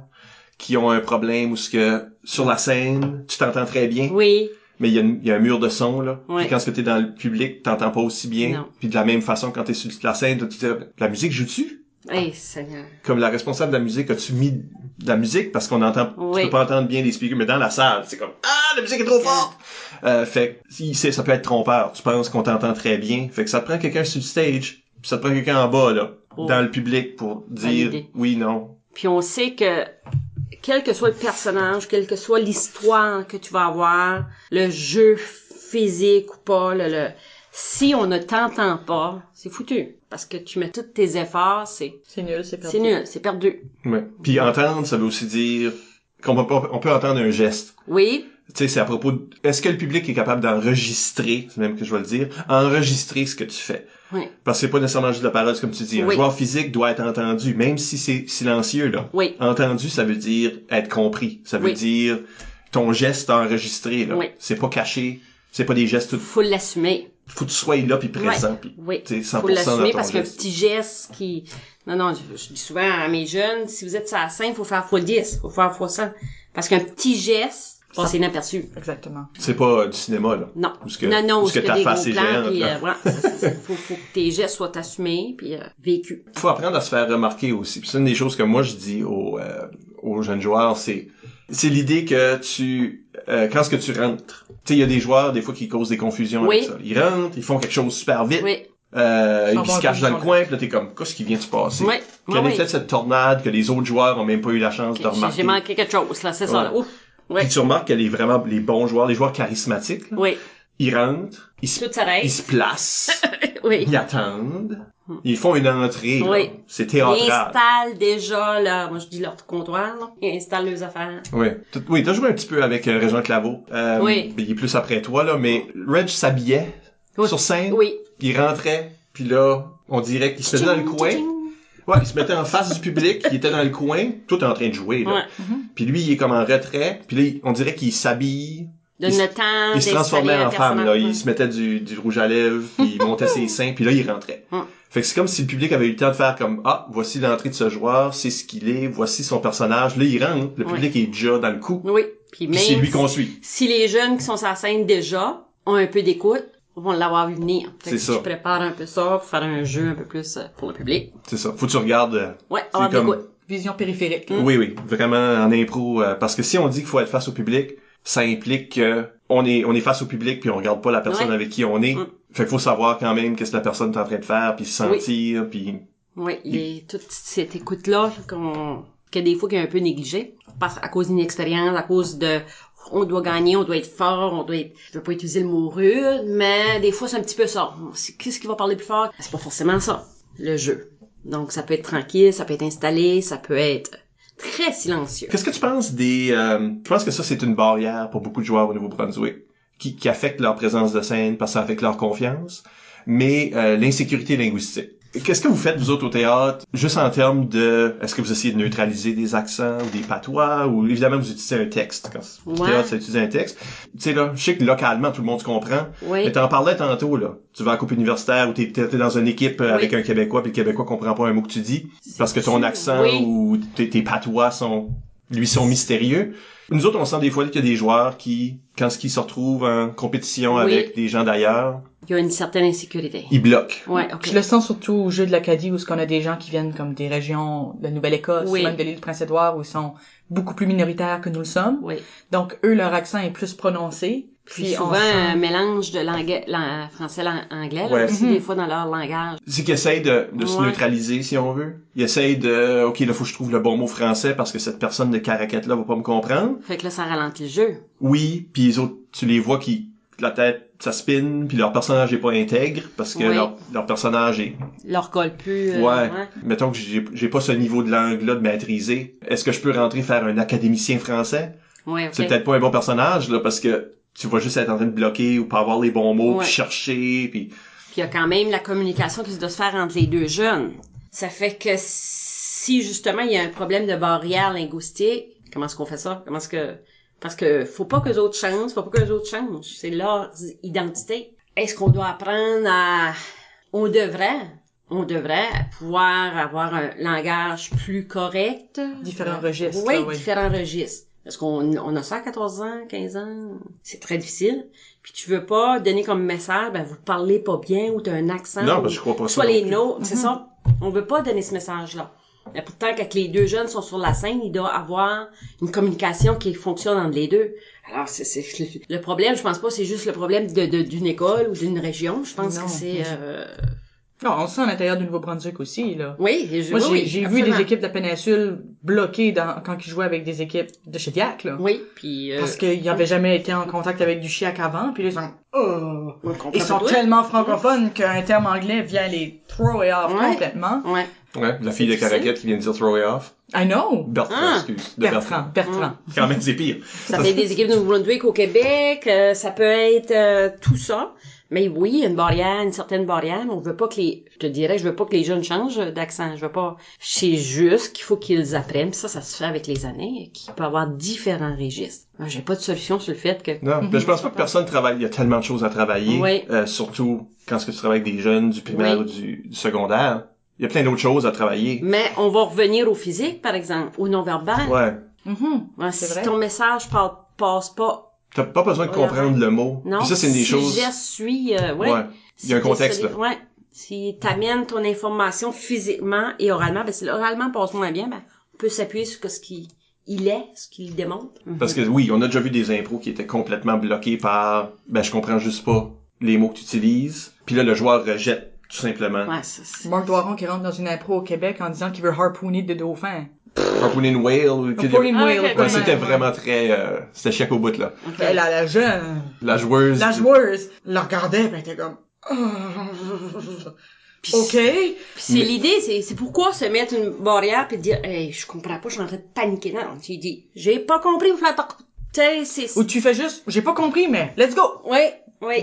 qui ont un problème où sur la scène, tu t'entends très bien. Oui. Mais il y a un mur de son, là. Oui. Puis quand t'es dans le public, t'entends pas aussi bien. Non. Puis de la même façon, quand t'es sur la scène, tu te dis, la musique joue-tu? Hey, Seigneur. Comme la responsable de la musique, as-tu mis de la musique parce qu'on entend, tu peux pas entendre bien les speakers, mais dans la salle, c'est comme la musique est trop forte. Fait que ça peut être trompeur. Tu penses qu'on t'entend très bien. Fait que ça te prend quelqu'un sur le stage, puis ça te prend quelqu'un en bas là, dans le public pour dire oui, non. Puis on sait que quel que soit le personnage, quelle que soit l'histoire que tu vas avoir, le jeu physique ou pas, si on ne t'entend pas, c'est foutu. Parce que tu mets tous tes efforts, c'est nul, c'est perdu. C'est nul, c'est perdu. Ouais. Puis entendre, ça veut aussi dire qu'on peut entendre un geste. Oui. Tu sais, c'est à propos de... Est-ce que le public est capable d'enregistrer, c'est même que je vais le dire, enregistrer ce que tu fais? Oui. Parce que c'est pas nécessairement juste de la parole, comme tu dis. Un joueur physique doit être entendu, même si c'est silencieux, là. Oui. Entendu, ça veut dire être compris. Ça veut dire ton geste enregistré, là. Oui. C'est pas caché. C'est pas des gestes... Faut l'assumer. Faut que tu sois là puis présent. Oui. Puis, 100% faut l'assumer dans ton parce qu'un geste. petit geste qui... Non, je dis souvent à mes jeunes, si vous êtes sur la scène, faut faire x10, faut faire x100. Parce qu'un petit geste, c'est inaperçu. Exactement. C'est pas du cinéma, là. Non. Parce que ta ta face est géante, puis, là. voilà, faut que tes gestes soient assumés puis vécus. Faut apprendre à se faire remarquer aussi. Puis c'est une des choses que moi je dis aux jeunes joueurs, c'est l'idée que quand ce que tu rentres, tu sais, il y a des joueurs des fois qui causent des confusions avec ça. Ils rentrent, ils font quelque chose super vite. Oui. Ils se cachent dans le coin, puis là t'es comme qu'est-ce qui vient de se passer? Oui. Quelle est peut-être cette tornade que les autres joueurs ont même pas eu la chance de remarquer? J'ai manqué quelque chose là, c'est ça. Là. Ouf. Puis tu remarques que les bons joueurs, les joueurs charismatiques, là, ils rentrent, ils se placent, ils attendent, ils font une entrée, là. C'est théâtral. Ils installent déjà, là, moi je dis leur comptoir, là. Ils installent leurs affaires. Oui, t'as joué un petit peu avec Régent Claveau. Il est plus après toi, là, mais Reg s'habillait sur scène, puis il rentrait, puis là, on dirait qu'il se mettait dans le coin. Ouais, il se mettait en face du public, il était dans le coin, tout est en train de jouer, là. Puis lui, il est comme en retrait, puis là, on dirait qu'il s'habille. Donne le temps. Il se transformait en femme, là. Il se mettait du rouge à lèvres, puis il montait ses seins, puis là, il rentrait. Fait que c'est comme si le public avait eu le temps de faire comme, voici l'entrée de ce joueur, c'est ce qu'il est, voici son personnage. Là, il rentre, le public est déjà dans le coup. Oui. Puis c'est lui qu'on suit. Si les jeunes qui sont sur la scène déjà ont un peu d'écoute, vont l'avoir vu venir. C'est ça. Je prépare un peu ça pour faire un jeu un peu plus pour le public. C'est ça. Faut que tu regardes. Avoir de l'écoute. Vision périphérique. Oui. Vraiment en impro. Parce que si on dit qu'il faut être face au public, ça implique que on est face au public puis on regarde pas la personne avec qui on est. Fait qu'il faut savoir quand même qu'est-ce que la personne est en train de faire puis se sentir puis... Oui, toute cette écoute-là que des fois qui est un peu négligée. À cause d'une expérience, à cause de on doit gagner, on doit être fort, je veux pas utiliser le mot rude, mais des fois c'est un petit peu ça. Qu'est-ce qui va parler plus fort? C'est pas forcément ça, le jeu. Donc ça peut être tranquille, ça peut être installé, ça peut être très silencieux. Qu'est-ce que tu penses je pense que ça c'est une barrière pour beaucoup de joueurs au Nouveau-Brunswick qui affecte leur présence de scène parce que ça affecte leur confiance, mais l'insécurité linguistique. Qu'est-ce que vous faites, vous autres, au théâtre, juste en termes de... Est-ce que vous essayez de neutraliser des accents ou des patois, ou évidemment, vous utilisez un texte. Quand au théâtre, ça utilise un texte. Tu sais, là, je sais que localement, tout le monde se comprend. Mais t'en parlais tantôt, là. Tu vas à la coupe universitaire ou t'es dans une équipe avec un Québécois, puis le Québécois comprend pas un mot que tu dis, parce que ton accent ou tes patois sont mystérieux. Nous autres, on sent des fois qu'il y a des joueurs qui, quand ils se retrouvent en compétition avec des gens d'ailleurs... Il y a une certaine insécurité. Ils bloquent. Je le sens surtout au jeu de l'Acadie où on a des gens qui viennent comme des régions de Nouvelle-Écosse, même de l'île Prince-Édouard où ils sont beaucoup plus minoritaires que nous le sommes. Donc, eux, leur accent est plus prononcé. Puis souvent, un mélange de français-anglais, là, aussi, des fois, dans leur langage. C'est qu'ils essayent de se neutraliser, si on veut. Ils essayent OK, là, faut que je trouve le bon mot français parce que cette personne de Caraquette-là va pas me comprendre. Fait que là, ça ralentit le jeu. Oui, puis les autres, tu les vois qui, la tête, ça spin, puis leur personnage est pas intègre parce que leur personnage est... Leur colle plus. Mettons que j'ai pas ce niveau de langue-là de maîtriser. Est-ce que je peux rentrer faire un académicien français? C'est peut-être pas un bon personnage, là, parce que tu vas juste être en train de bloquer ou pas avoir les bons mots, puis chercher, puis il y a quand même la communication qui doit se faire entre les deux jeunes. Ça fait que si justement il y a un problème de barrière linguistique, comment est-ce qu'on fait ça? Parce que faut pas que les autres changent, c'est leur identité. Est-ce qu'on doit apprendre on devrait pouvoir avoir un langage plus correct. Différents registres. Différents registres. Parce qu'on a ça à 14 ans, 15 ans, c'est très difficile. Puis tu veux pas donner comme message, vous parlez pas bien ou t'as un accent. Non, je crois pas ça. Soit les nôtres, c'est ça. On veut pas donner ce message-là. Mais pourtant, quand les deux jeunes sont sur la scène, il doit avoir une communication qui fonctionne entre les deux. Alors, c'est le problème, je pense pas, c'est juste le problème d'une école ou d'une région. Je pense que c'est... Non, on le sent à l'intérieur du Nouveau-Brunswick aussi, là. Oui, Moi, oui, j'ai vu des équipes de la péninsule bloquées quand ils jouaient avec des équipes de Shediac, là. Oui, puis... Parce qu'ils n'avaient jamais été en contact avec du Chiac avant, puis là, ils sont... Ils sont tout. tellement francophones qu'un terme anglais vient les throw it off complètement. Ouais. Ouais, la fille de Caraquette qui vient de dire throw it off. I know! Bertrand, excuse. De Bertrand. Quand même, c'est pire. Ça peut être des équipes de Nouveau-Brunswick au Québec, ça peut être tout ça. Mais oui, il y a une barrière, une certaine barrière, mais on veut pas que je veux pas que les jeunes changent d'accent. Je veux pas, c'est juste qu'il faut qu'ils apprennent. Puis ça se fait avec les années, qu'il peut y avoir différents registres. Moi, j'ai pas de solution sur le fait que... Non, mais je pense pas que personne travaille. Il y a tellement de choses à travailler. Oui. Surtout quand tu travailles avec des jeunes du primaire ou du secondaire. Il y a plein d'autres choses à travailler. Mais on va revenir au physique, par exemple, au non-verbal. Ouais. Ouais, c'est si vrai. ton message passe pas... T'as pas besoin de comprendre le mot. Non, Puis ça, c'est une des choses... Si je suis... Ouais. Il y a un contexte, là. Ouais. Si t'amènes ton information physiquement et oralement, ben si l'oralement passe moins bien, ben on peut s'appuyer sur ce qu'il est, ce qu'il démontre. Parce que oui, on a déjà vu des impros qui étaient complètement bloqués par je comprends juste pas les mots que tu utilises. Puis là, le joueur rejette, tout simplement. Ouais, ça, c'est... Marc Doiron qui rentre dans une impro au Québec en disant qu'il veut harpooner des dauphins. Harpooning Whale. Harpooning Whale. ok. Ouais, c'était vraiment très... c'était chic au bout, là. Ben, la jeune, La joueuse... la joueuse, la regardait, ben, elle était comme... OK. Puis c'est l'idée, c'est pourquoi se mettre une barrière puis dire, hey, je comprends pas, je suis en train de paniquer. Non, tu dis, j'ai pas compris, tu sais, c'est... Ou tu fais juste, j'ai pas compris, mais let's go! Oui.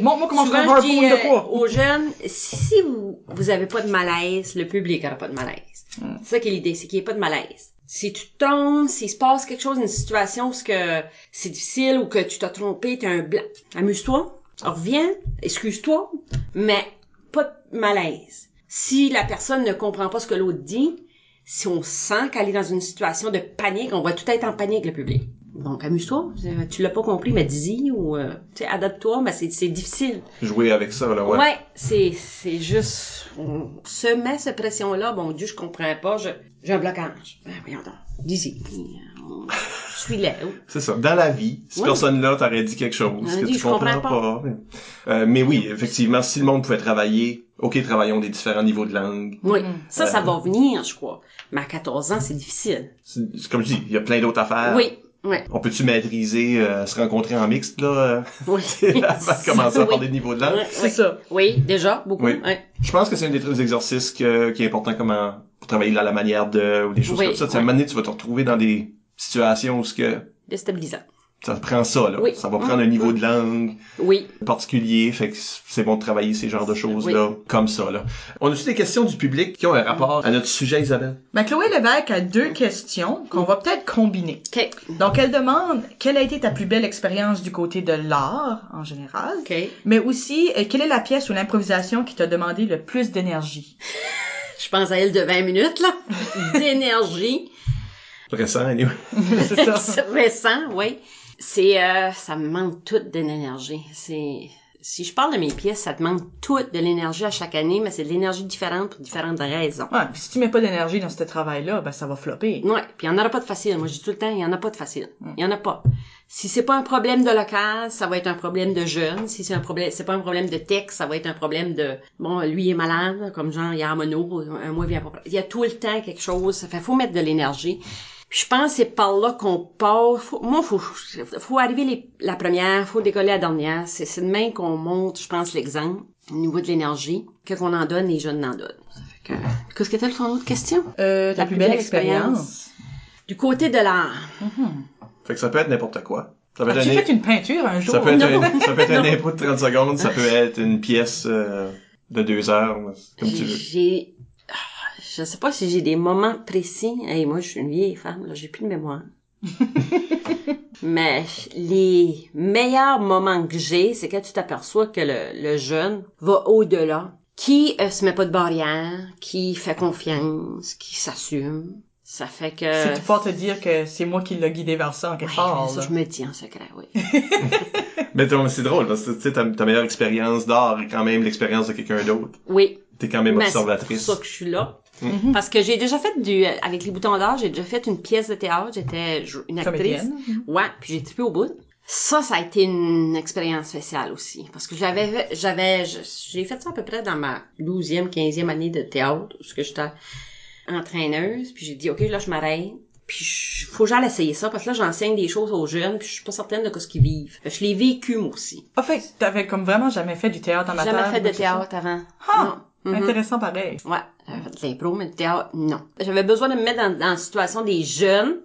Montre-moi comment je Souvent, prends un je dis, harpoon de quoi. aux jeunes, si vous avez pas de malaise, le public aura pas de malaise. C'est ça qui est l'idée, c'est qu'il n'y ait pas de malaise. Si tu tombes, s'il se passe quelque chose, une situation où c'est difficile ou que tu t'as trompé, t'es un blanc, amuse-toi, reviens, excuse-toi, mais pas de malaise. Si la personne ne comprend pas ce que l'autre dit, si on sent qu'elle est dans une situation de panique, on va tout être en panique, le public. Donc, amuse-toi. Tu l'as pas compris, mais dis-y ou, tu sais, adapte-toi, mais c'est difficile. Jouer avec ça, là, ouais. Ouais, c'est juste, on se met cette pression-là, bon Dieu, je comprends pas, j'ai un blocage. Ben, voyons donc, dis-y. Je suis là. C'est ça. Dans la vie, si personne-là t'aurait dit quelque chose que tu comprends pas. Mais oui, effectivement, si le monde pouvait travailler, OK, travaillons des différents niveaux de langue. Oui, ça va venir, je crois. Mais à 14 ans, c'est difficile. C'est comme je dis, il y a plein d'autres affaires. Oui. Ouais. On peut-tu maîtriser, se rencontrer en mixte, là? Oui. Avant de commencer à parler de niveau de langue? C'est ça. Oui, déjà, beaucoup. Oui. Ouais. Je pense que c'est un des exercices qui est important pour travailler à la manière ou des choses comme ça. À un moment donné, tu vas te retrouver dans des situations où Déstabilisant. ça prend ça, là. Oui. Ça va prendre un niveau de langue Oui. particulier, fait que c'est bon de travailler ces genres de choses-là, comme ça, là. On a aussi des questions du public qui ont un rapport à notre sujet, Isabelle? Ben, Chloé Lévesque a 2 questions qu'on va peut-être combiner. OK. Donc, elle demande quelle a été ta plus belle expérience du côté de l'art, en général, OK. mais aussi, quelle est la pièce ou l'improvisation qui t'a demandé le plus d'énergie? Je pense à elle de 20 minutes, là. D'énergie. Récent, anyway. C'est ça. C'est récent, oui. Ça me manque toute de l'énergie. Si je parle de mes pièces, ça demande toute de l'énergie à chaque année, mais c'est de l'énergie différente pour différentes raisons. Ouais, puis si tu mets pas d'énergie dans ce travail-là, ben, ça va flopper. Ouais, puis il y en aura pas de facile. Moi, je dis tout le temps, il y en a pas de facile. Il y en a pas. Si c'est pas un problème de local, ça va être un problème de jeune. Si c'est pas un problème de texte, ça va être un problème de, bon, lui est malade, comme genre, il y a un mono, un mois il vient pas. Il y a tout le temps quelque chose. Ça fait, faut mettre de l'énergie. Puis je pense que c'est par là qu'on part. Faut arriver la première, faut décoller la dernière. C'est de même qu'on montre, je pense, l'exemple au niveau de l'énergie, que qu'on en donne, les jeunes en donnent. Ça fait que, qu'est-ce que t'as ton autre question? Ta plus belle expérience. Du côté de l'art. Fait que ça peut être n'importe quoi. Ça peut être As-tu fait une peinture un jour? ça peut être un impro de 30 secondes, ça peut être une pièce de 2 heures, comme tu veux. Je sais pas si j'ai des moments précis. Hey, moi, je suis une vieille femme, là, j'ai plus de mémoire. Mais les meilleurs moments que j'ai, c'est quand tu t'aperçois que le jeune va au-delà, qui se met pas de barrière, qui fait confiance, qui s'assume. Ça fait que... C'est fort te dire que c'est moi qui l'ai guidé vers ça en quelque part. Ça, là. je me dis en secret, oui. Mais c'est drôle, parce que tu sais, ta meilleure expérience d'art est quand même l'expérience de quelqu'un d'autre. Oui. T'es quand même Mais observatrice. c'est pour ça que je suis là. Mhm. Parce que j'ai déjà fait avec les boutons d'or, j'ai déjà fait une pièce de théâtre, j'étais une actrice. Comédienne. Ouais, puis j'ai trippé au bout. Ça a été une expérience spéciale aussi. Parce que j'ai fait ça à peu près dans ma 12e, 15e année de théâtre, parce que j'étais entraîneuse, puis j'ai dit, OK, là, je m'arrête. Puis faut que j'aille essayer ça, parce que là, j'enseigne des choses aux jeunes, puis je suis pas certaine de ce qu'ils vivent. Je l'ai vécu, moi aussi. En fait, t'avais comme vraiment jamais fait du théâtre amateur? Jamais fait de ou quelque chose? théâtre avant. Ah! Non. Mhm. Intéressant pareil. Ouais, j'avais fait de l'impro, mais le théâtre, non. J'avais besoin de me mettre dans la situation des jeunes.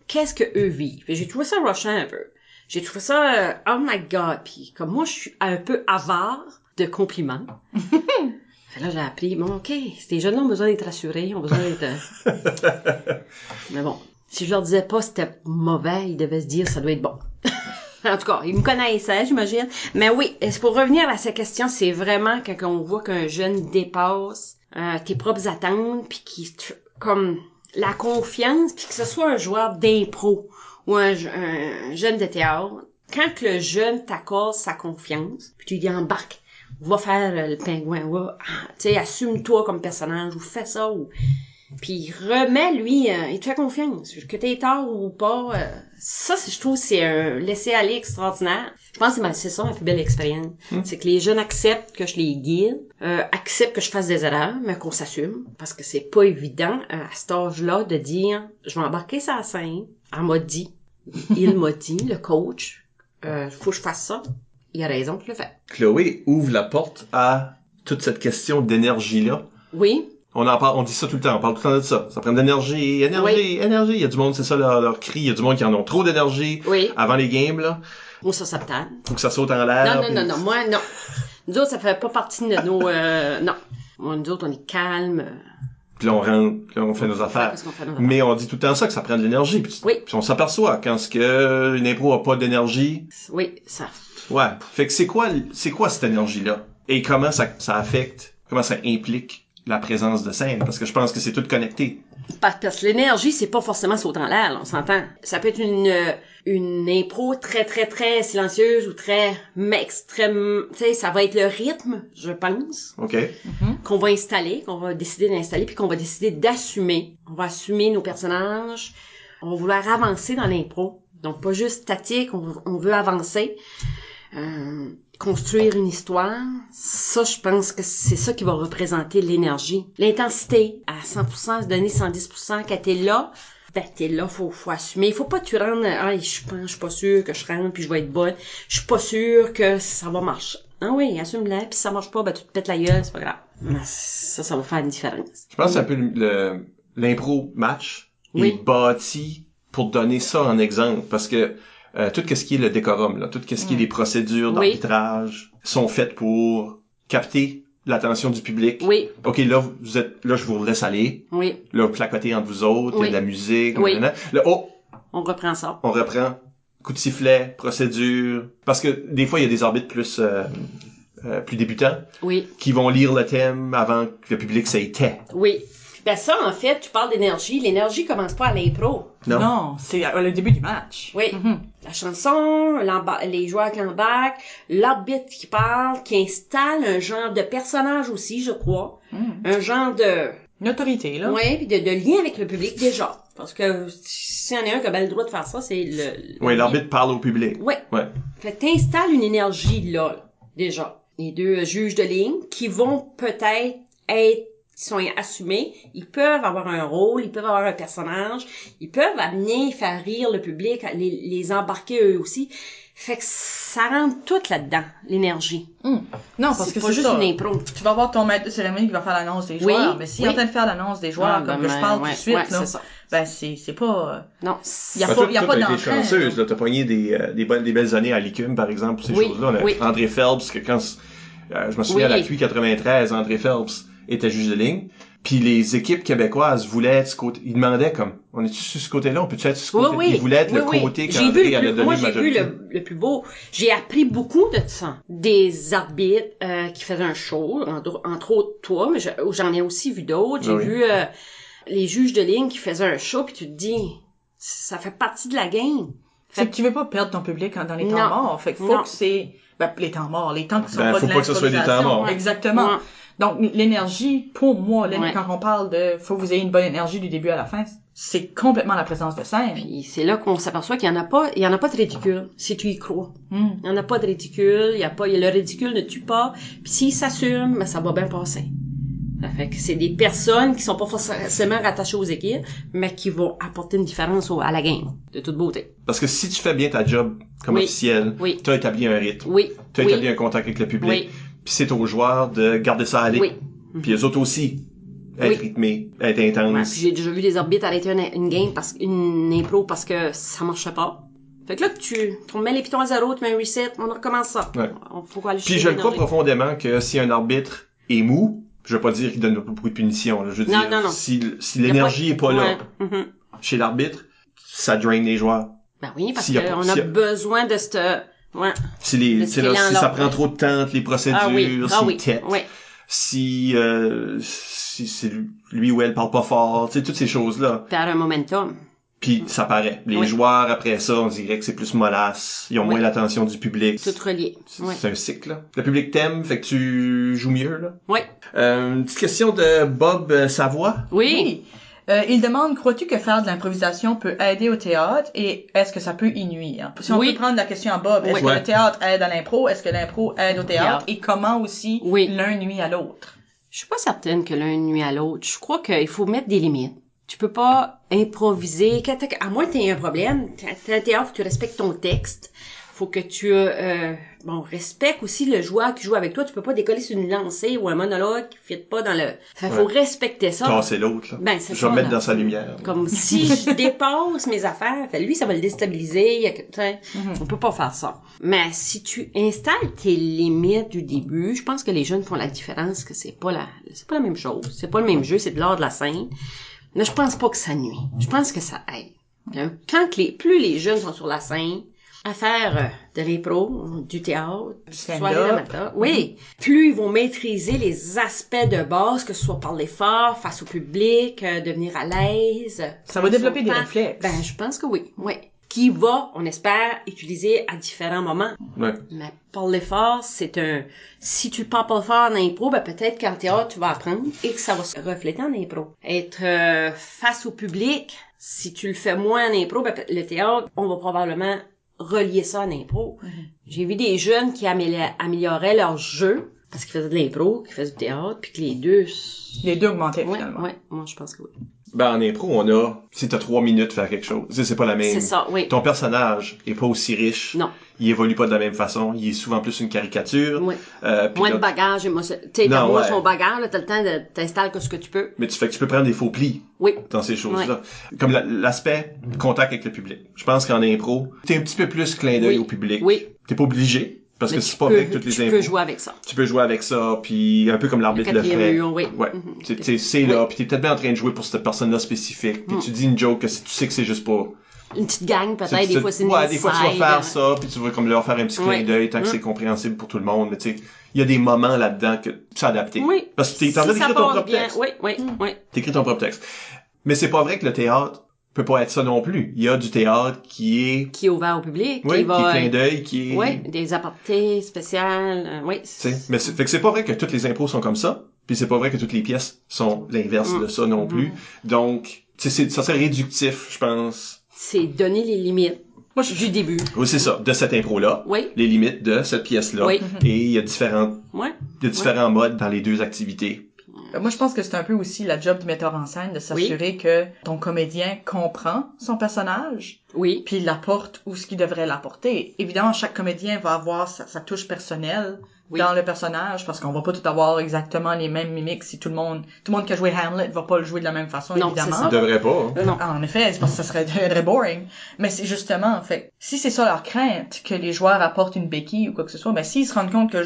Qu'est-ce que eux vivent? Et j'ai trouvé ça rushant un peu. J'ai trouvé ça, oh my god. Puis comme moi, je suis un peu avare de compliments. Fait là, j'ai appris, bon, OK, ces jeunes-là ont besoin d'être rassurés, ont besoin d'être... Mais bon, si je leur disais pas c'était mauvais, ils devaient se dire ça doit être bon. En tout cas, ils me connaissaient, j'imagine. Mais oui, pour revenir à cette question, c'est vraiment quand on voit qu'un jeune dépasse tes propres attentes, puis comme la confiance, puis que ce soit un joueur d'impro ou un jeune de théâtre, quand que le jeune t'accorde sa confiance, puis tu lui dis embarque, va faire le pingouin, tu sais, assume-toi comme personnage, ou fais ça, ou... Puis il remet, lui, il te fait confiance. Que t'aies tort ou pas, ça, je trouve, c'est un laisser-aller extraordinaire. Je pense que c'est ça ma plus belle expérience. C'est que les jeunes acceptent que je les guide, acceptent que je fasse des erreurs, mais qu'on s'assume. Parce que c'est pas évident, à cet âge-là, de dire, je vais embarquer sur la scène. Elle m'a dit, il m'a dit, le coach, faut que je fasse ça. Il a raison, je le fais. Chloé ouvre la porte à toute cette question d'énergie-là. Oui. On en parle, on dit ça tout le temps, on parle tout le temps de ça. Ça prend de l'énergie, énergie. Il y a du monde, c'est ça leur cri. Il y a du monde qui en ont trop d'énergie. Oui. Avant les games, là. Moi, ça me tente. Faut que ça saute en l'air. Non, moi, non. Nous autres, ça fait pas partie de nos... non. Moi, nous autres, on est calme. Puis là, on rentre, puis là, on fait nos affaires. Qu'est-ce qu'on fait, nos Mais on dit tout le temps ça, que ça prend de l'énergie. Puis on s'aperçoit quand une impro a pas d'énergie. Oui, ça... Ouais. Fait que c'est quoi cette énergie-là? Et comment ça affecte, comment ça implique la présence de scène? Parce que je pense que c'est tout connecté. Parce que l'énergie, c'est pas forcément sauter en l'air, là, on s'entend. Ça peut être une impro très, très, très silencieuse ou très extrême. Tu sais, ça va être le rythme, je pense. OK. Qu'on va installer, qu'on va décider d'installer, puis qu'on va décider d'assumer. On va assumer nos personnages. On va vouloir avancer dans l'impro. Donc, pas juste statique, on veut avancer. Construire une histoire, ça, je pense que c'est ça qui va représenter l'énergie. L'intensité, à 100%, se donner 110%, quand t'es là, faut assumer. Il faut pas que tu rentres, je suis pas sûre que je rentre puis je vais être bonne. Je suis pas sûre que ça va marcher. Ah oui, assume-le, puis si ça marche pas, tu te pètes la gueule, c'est pas grave. Ça va faire une différence. Je pense que c'est un peu l'impro match est bâti pour donner ça en exemple, parce que tout ce qui est le décorum, là, tout ce qui est les procédures d'arbitrage sont faites pour capter l'attention du public. Oui. OK, là, là, je vous laisse aller. Oui. Là, placoter entre vous autres, il y a de la musique. Oui. Là, on reprend ça. On reprend. Coup de sifflet, procédure. Parce que des fois, il y a des arbitres plus débutants. Oui. Qui vont lire le thème avant que le public s'y tait. Oui. Ben ça, en fait, tu parles d'énergie. L'énergie commence pas à l'impro. Non, c'est le début du match. Oui. La chanson, les joueurs qui embarquent, l'arbitre qui parle, qui installe un genre de personnage aussi, je crois. Un genre de... Une autorité, là. Oui, puis de lien avec le public, déjà. Parce que s'il y en a un qui a bien le droit de faire ça, c'est Oui, l'arbitre parle au public. Oui. Ouais. Fait que t'installes une énergie là, déjà. Les deux juges de ligne qui vont peut-être sont assumés, ils peuvent avoir un rôle, ils peuvent avoir un personnage, ils peuvent amener, faire rire le public, les embarquer eux aussi. Fait que ça rentre tout là-dedans, l'énergie. Non, parce que c'est pas juste une impro. Tu vas voir ton maître de cérémonie qui va faire l'annonce des joueurs, mais s'il est en train de faire l'annonce des joueurs, comme que je parle tout de suite, là, c'est ça. Ben c'est pas... Non. Il y a pas d'entrain. d'entrain. Chanceuse, là. T'as pogné des belles années à l'ICUM, par exemple, ces choses-là. André Phelps, que quand je me souviens à la QI 93, André Phelps était juge de ligne. Puis les équipes québécoises voulaient être ce côté. Ils demandaient comme, on est-tu sur ce côté-là, on peut-tu être sur ce côté? Ils voulaient être le côté qu'André allait donner moi, majorité. j'ai vu le plus beau. J'ai appris beaucoup de ça. Des arbitres qui faisaient un show, entre autres toi, mais j'en ai aussi vu d'autres. J'ai vu les juges de ligne qui faisaient un show, puis tu te dis, ça fait partie de la game. C'est que tu veux pas perdre ton public dans les temps Non. morts. Fait que faut Non. que c'est... les temps morts, les temps qui sont Ben, pas faut de pas que ce soit des temps morts. Exactement. Ouais. Donc, l'énergie, pour moi, Ouais. quand on parle de faut que vous ayez une bonne énergie du début à la fin, c'est complètement la présence de scène. Puis c'est là qu'on s'aperçoit qu'il y en a pas de ridicule, si tu y crois. Hmm. Il y en a pas de ridicule, le ridicule ne tue pas, puis s'il s'assume, ben ça va bien passer. Ça fait que c'est des personnes qui sont pas forcément rattachées aux équipes, mais qui vont apporter une différence à la game, de toute beauté. Parce que si tu fais bien ta job comme Oui. officiel, Oui. tu as établi un rythme, Oui. tu as Oui. établi un contact avec le public, Oui. puis c'est aux joueurs de garder ça à aller. Oui. Puis eux autres aussi, être Oui. rythmés, être Ouais, intenses. puis j'ai déjà vu des arbitres arrêter une game une impro parce que ça marchait pas. Fait que là, tu remets les pitons à zéro, tu mets un reset, on recommence ça. Ouais. Faut aller Puis chercher je le crois l'énergie. profondément que si un arbitre est mou, je veux pas dire qu'il donne pas beaucoup de punitions, là. Je veux Non, dire, non, non. si l'énergie est pas là Ouais. Mhm. chez l'arbitre, ça draine les joueurs. Ben oui, parce S'il y a pas- qu'on s'il y a a- besoin de cette... Ouais. Si Le si ça élan-là. prend trop de temps, les procédures, Ah oui. Ah s'ils oui. têtent, Oui. si c'est lui ou elle parle pas fort, tu sais, toutes ces choses-là. Faire un momentum. Puis ça paraît. Les Oui. joueurs, après ça, on dirait que c'est plus mollasse. Ils ont Oui. moins l'attention du public. Tout relié. Oui. C'est un cycle, là. Le public t'aime, fait que tu joues mieux, là. Oui. Une petite question de Bob Savoie. Oui. Il demande, crois-tu que faire de l'improvisation peut aider au théâtre et est-ce que ça peut y nuire? Si on Oui. peut prendre la question à Bob, est-ce Oui. que Ouais. le théâtre aide à l'impro? Est-ce que l'impro aide au théâtre? Théâtre. Et comment aussi Oui. l'un nuit à l'autre? Je suis pas certaine que l'un nuit à l'autre. Je crois qu'il faut mettre des limites. Tu peux pas improviser. À moins que tu aies un problème, t'as un théâtre, faut que tu respectes ton texte. Faut que tu respectes aussi le joueur qui joue avec toi. Tu peux pas décoller sur une lancée ou un monologue qui fit pas dans le... Faut Ouais. respecter ça. Casser l'autre, là. Ben, c'est Je vais ça, me mettre là. dans sa lumière. Comme si je dépasse mes affaires, fait, lui, ça va le déstabiliser. Mhm. On peut pas faire ça. Mais si tu installes tes limites du début, je pense que les jeunes font la différence, que c'est pas la même chose. C'est pas le même jeu, c'est de l'art de la scène. Mais je pense pas que ça nuit. Je pense que ça aide. Plus les jeunes sont sur la scène, à faire de l'impro, du théâtre, du stand-up. soirée d'amateur, oui, plus ils vont maîtriser les aspects de base, que ce soit parler fort, face au public, devenir à l'aise. Ça va développer des Son temps. réflexes. Ben, je pense que oui, oui. Qui va, on espère, utiliser à différents moments. Ouais. Mais parler fort, si tu parles pas fort en impro, ben peut-être qu'en théâtre, tu vas apprendre et que ça va se refléter en impro. Être face au public, si tu le fais moins en impro, ben le théâtre, on va probablement relier ça en impro. J'ai vu des jeunes qui amélioraient leur jeu parce qu'ils faisaient de l'impro, qu'ils faisaient du théâtre, puis que les deux... Les deux augmentaient Ouais, finalement. ouais, moi je pense que oui. Ben, en impro, on a, si t'as 3 minutes faire quelque chose. Tu sais, c'est pas la même. C'est ça, oui. Ton personnage est pas aussi riche. Non. Il évolue pas de la même façon. Il est souvent plus une caricature. Oui. Puis Moins là, de bagage, tu sais, Non, t'as ouais. ton bagage, là, t'as le temps de t'installes que ce que tu peux. Mais tu peux prendre des faux plis Oui. dans ces choses-là. Comme l'aspect contact avec le public. Je pense qu'en impro, t'es un petit peu plus clin d'œil Oui. au public. Oui. T'es pas obligé. Parce Mais que tu c'est pas peux- vrai que toutes les Tu impros. peux jouer avec ça. Tu peux jouer avec ça, puis un peu comme l'arbitre le Quatrième fait. mur, oui. Ouais. Mhm. C'est là, Oui. puis t'es peut-être bien en train de jouer pour cette personne-là spécifique. Puis Mm. tu dis une joke que tu sais que c'est juste pas... Une petite gang, peut-être, des fois, c'est une Ouais, des fois tu vas inside, faire ça, puis tu vas comme leur faire un petit clin Ouais. d'œil tant que Mm. c'est compréhensible pour tout le monde. Mais tu sais, il y a des moments là-dedans que tu sais adapter. Oui. Parce que t'es en train Si ça d'écrire ton passe propre bien, texte. oui, oui, oui. T'écris ton propre texte. Mais c'est pas vrai que le théâtre peut pas être ça non plus. Il y a du théâtre qui est... Qui est ouvert au public, Oui, qui va... qui est clin d'œil, qui est... Oui, des apartés spéciales, oui. Tu sais, mais fait que c'est pas vrai que toutes les impros sont comme ça, puis c'est pas vrai que toutes les pièces sont l'inverse de ça non plus. Donc, tu sais, ça serait réductif, je pense. C'est donner les limites. Moi, Du début. Oui, c'est ça, de cette impro-là, Oui, les limites de cette pièce-là. Oui. Et il y a ouais. différents modes dans les deux activités. Moi, je pense que c'est un peu aussi la job du metteur en scène de s'assurer que ton comédien comprend son personnage Oui. puis l'apporte où ce qu'il devrait l'apporter. Évidemment, chaque comédien va avoir sa touche personnelle Oui. dans le personnage parce qu'on va pas tout avoir exactement les mêmes mimiques si tout le monde qui a joué Hamlet va pas le jouer de la même façon, Non, évidemment. c'est On devrait pas. Hein. Non. En effet, c'est parce que ça serait très boring. Mais c'est justement, en fait, si c'est ça leur crainte, que les joueurs apportent une béquille ou quoi que ce soit, ben s'ils se rendent compte que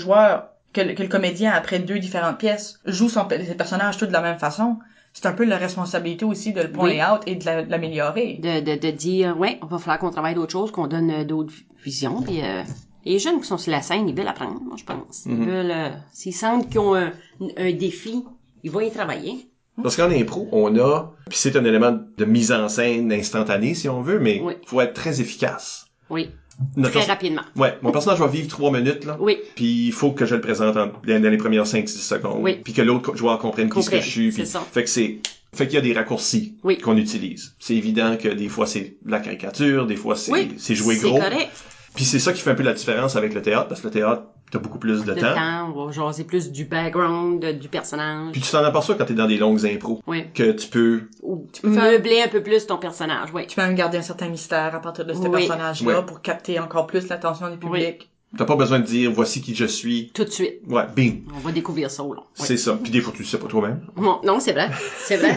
que le comédien, après 2 différentes pièces, joue ses personnages tous de la même façon, c'est un peu la responsabilité aussi de le pointer out et de l'améliorer. De dire, ouais, on va falloir qu'on travaille d'autres choses, qu'on donne d'autres visions, puis les jeunes qui sont sur la scène, ils veulent apprendre, moi, je pense. Ils veulent, s'ils sentent qu'ils ont un défi, ils vont y travailler. Parce qu'en impro, on a, puis c'est un élément de mise en scène instantanée si on veut, mais Oui. faut être très efficace. Oui. Notre Très perso- rapidement. Ouais, mon personnage va vivre 3 minutes, là. Oui. Puis il faut que je le présente dans les premières 5-6 secondes. Oui. Puis que l'autre joueur comprenne qui ce que je suis. C'est Puis ça. fait qu'il y a des raccourcis Oui. qu'on utilise. C'est évident que des fois c'est de la caricature, des fois c'est joué c'est gros. correct. Puis c'est ça qui fait un peu la différence avec le théâtre, parce que le théâtre, t'as beaucoup plus de Le temps. temps, on va jaser plus du background, du personnage. Puis tu t'en aperçois quand t'es dans des longues impros. Oui. Que tu peux... Ou tu peux peux faire- meubler un peu plus ton personnage, oui. Tu peux même garder un certain mystère à partir de ce Oui. personnage-là Ouais. pour capter encore plus l'attention du public. T'as pas besoin de dire, voici qui je suis. Tout de suite. Ouais, bing. On va découvrir ça au long. Oui. C'est ça. Puis des fois, tu le sais pas toi-même. Non, c'est vrai. C'est vrai.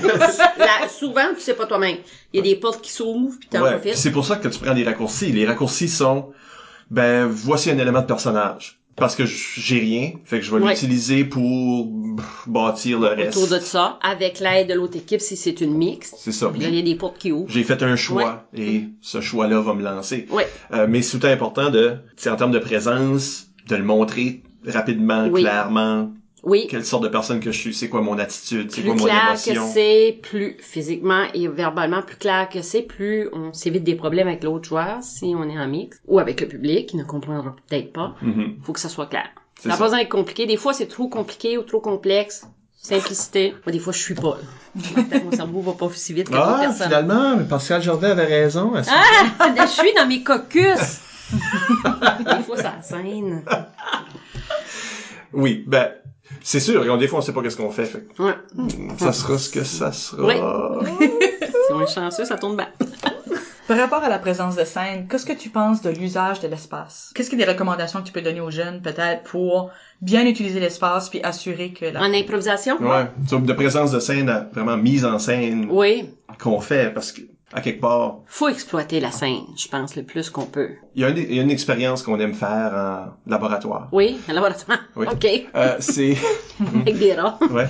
Souvent, tu sais pas toi-même. Il y a des portes qui s'ouvrent, puis t'en Ouais. Puis profites. c'est pour ça que tu prends des raccourcis. Les raccourcis sont, voici un élément de personnage. Parce que j'ai rien, fait que je vais Ouais. l'utiliser pour bâtir le reste. Autour de ça, avec l'aide de l'autre équipe, si c'est une mixte. C'est ça. Puis là, il y a des portes qui ouvrent. J'ai fait un choix et ce choix-là va me lancer. Ouais. Mais c'est tout important c'est en termes de présence, de le montrer rapidement, Oui. clairement, Oui. quelle sorte de personne que je suis, c'est quoi mon attitude, c'est Plus quoi mon clair émotion. que c'est, plus physiquement et verbalement plus clair que c'est, plus on s'évite des problèmes avec l'autre joueur si on est en mix, ou avec le public qui ne comprendra peut-être pas. Mhm. Faut que ça soit clair. C'est Ça n'a ça. pas besoin d'être compliqué. Des fois, c'est trop compliqué ou trop complexe. Simplicité. Moi, des fois, je suis pas. Là. Mon cerveau va pas si vite que d'autres personnes. finalement, Pascal Jardin avait raison. Ah! Je suis dans mes caucus! Des fois, ça scène. Oui, c'est sûr, des fois on sait pas qu'est-ce qu'on fait. Ouais. Ça sera ce que ça sera. Oui. Si on est chanceux, ça tourne bien. Par rapport à la présence de scène, qu'est-ce que tu penses de l'usage de l'espace? Qu'est-ce que des recommandations que tu peux donner aux jeunes, peut-être, pour bien utiliser l'espace puis assurer que En improvisation? Ouais, de présence de scène, vraiment mise en scène Oui. qu'on fait, parce que à quelque part, Faut exploiter la scène, je pense, le plus qu'on peut. il y a une expérience qu'on aime faire en laboratoire. Oui, un laboratoire. Oui. OK. C'est Avec des rats. ouais,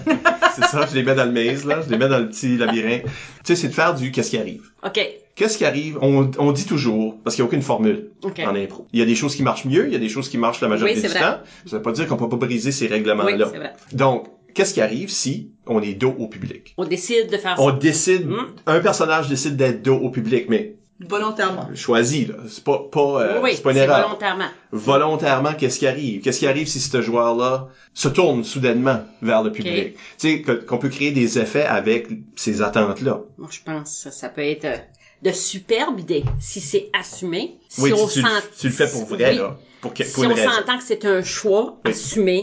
c'est ça, je les mets dans le maze là, je les mets dans le petit labyrinthe. Tu sais, c'est de faire du qu'est-ce qui arrive. OK. Qu'est-ce qui arrive? On dit toujours, parce qu'il n'y a aucune formule OK. en impro. Il y a des choses qui marchent mieux, il y a des choses qui marchent la majorité Oui, du c'est temps. Ça veut pas dire qu'on peut pas briser ces règlements-là. Oui, c'est vrai. Donc, qu'est-ce qui arrive si on est dos au public? On décide de faire ça. On décide, Mm. un personnage décide d'être dos au public, mais volontairement. choisi, là. C'est pas Oui, c'est pas une c'est erreur. volontairement. Volontairement, qu'est-ce qui arrive? Qu'est-ce qui arrive si ce joueur-là se tourne soudainement vers le public? Tu sais, qu'on peut créer des effets avec ces attentes-là. Moi, je pense que ça peut être de superbes idées si c'est assumé. Si Oui, on tu le fais pour vrai, Oui. là. Pour Si une on raison. s'entend que c'est un choix Oui. assumé,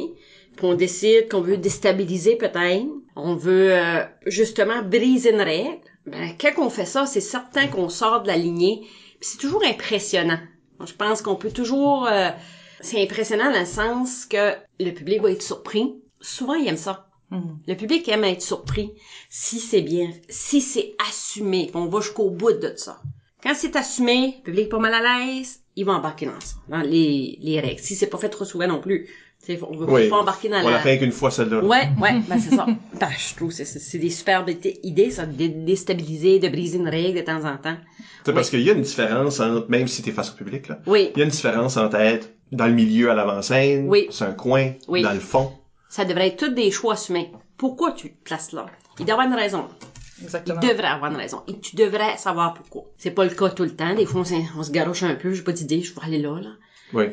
puis on décide qu'on veut déstabiliser peut-être, on veut justement briser une règle, quand on fait ça, c'est certain qu'on sort de la lignée. Puis c'est toujours impressionnant. Moi, je pense qu'on peut toujours... c'est impressionnant dans le sens que le public va être surpris. Souvent, il aime ça. Le public aime être surpris si c'est bien, si c'est assumé. Puis on va jusqu'au bout de ça. Quand c'est assumé, le public est pas mal à l'aise, il va embarquer dans ça, dans les règles. Si c'est pas fait trop souvent non plus, t'sais, on veut pas embarquer dans on l'a fait qu'une fois celle-là. Ouais, c'est ça. Je trouve que c'est des superbes idées, ça, de déstabiliser, de briser une règle de temps en temps. T'sais, parce qu'il y a une différence entre, même si t'es face au public, là, Oui, il y a une différence entre être dans le milieu à l'avant-scène, Oui. c'est un coin, Oui. dans le fond. ça devrait être tous des choix assumés. Pourquoi tu te places là? Il doit y avoir une raison. Il Exactement. devrait avoir une raison. Et tu devrais savoir pourquoi. C'est pas le cas tout le temps. Des fois, on se garoche un peu. J'ai pas d'idée. Je vais aller là. Oui.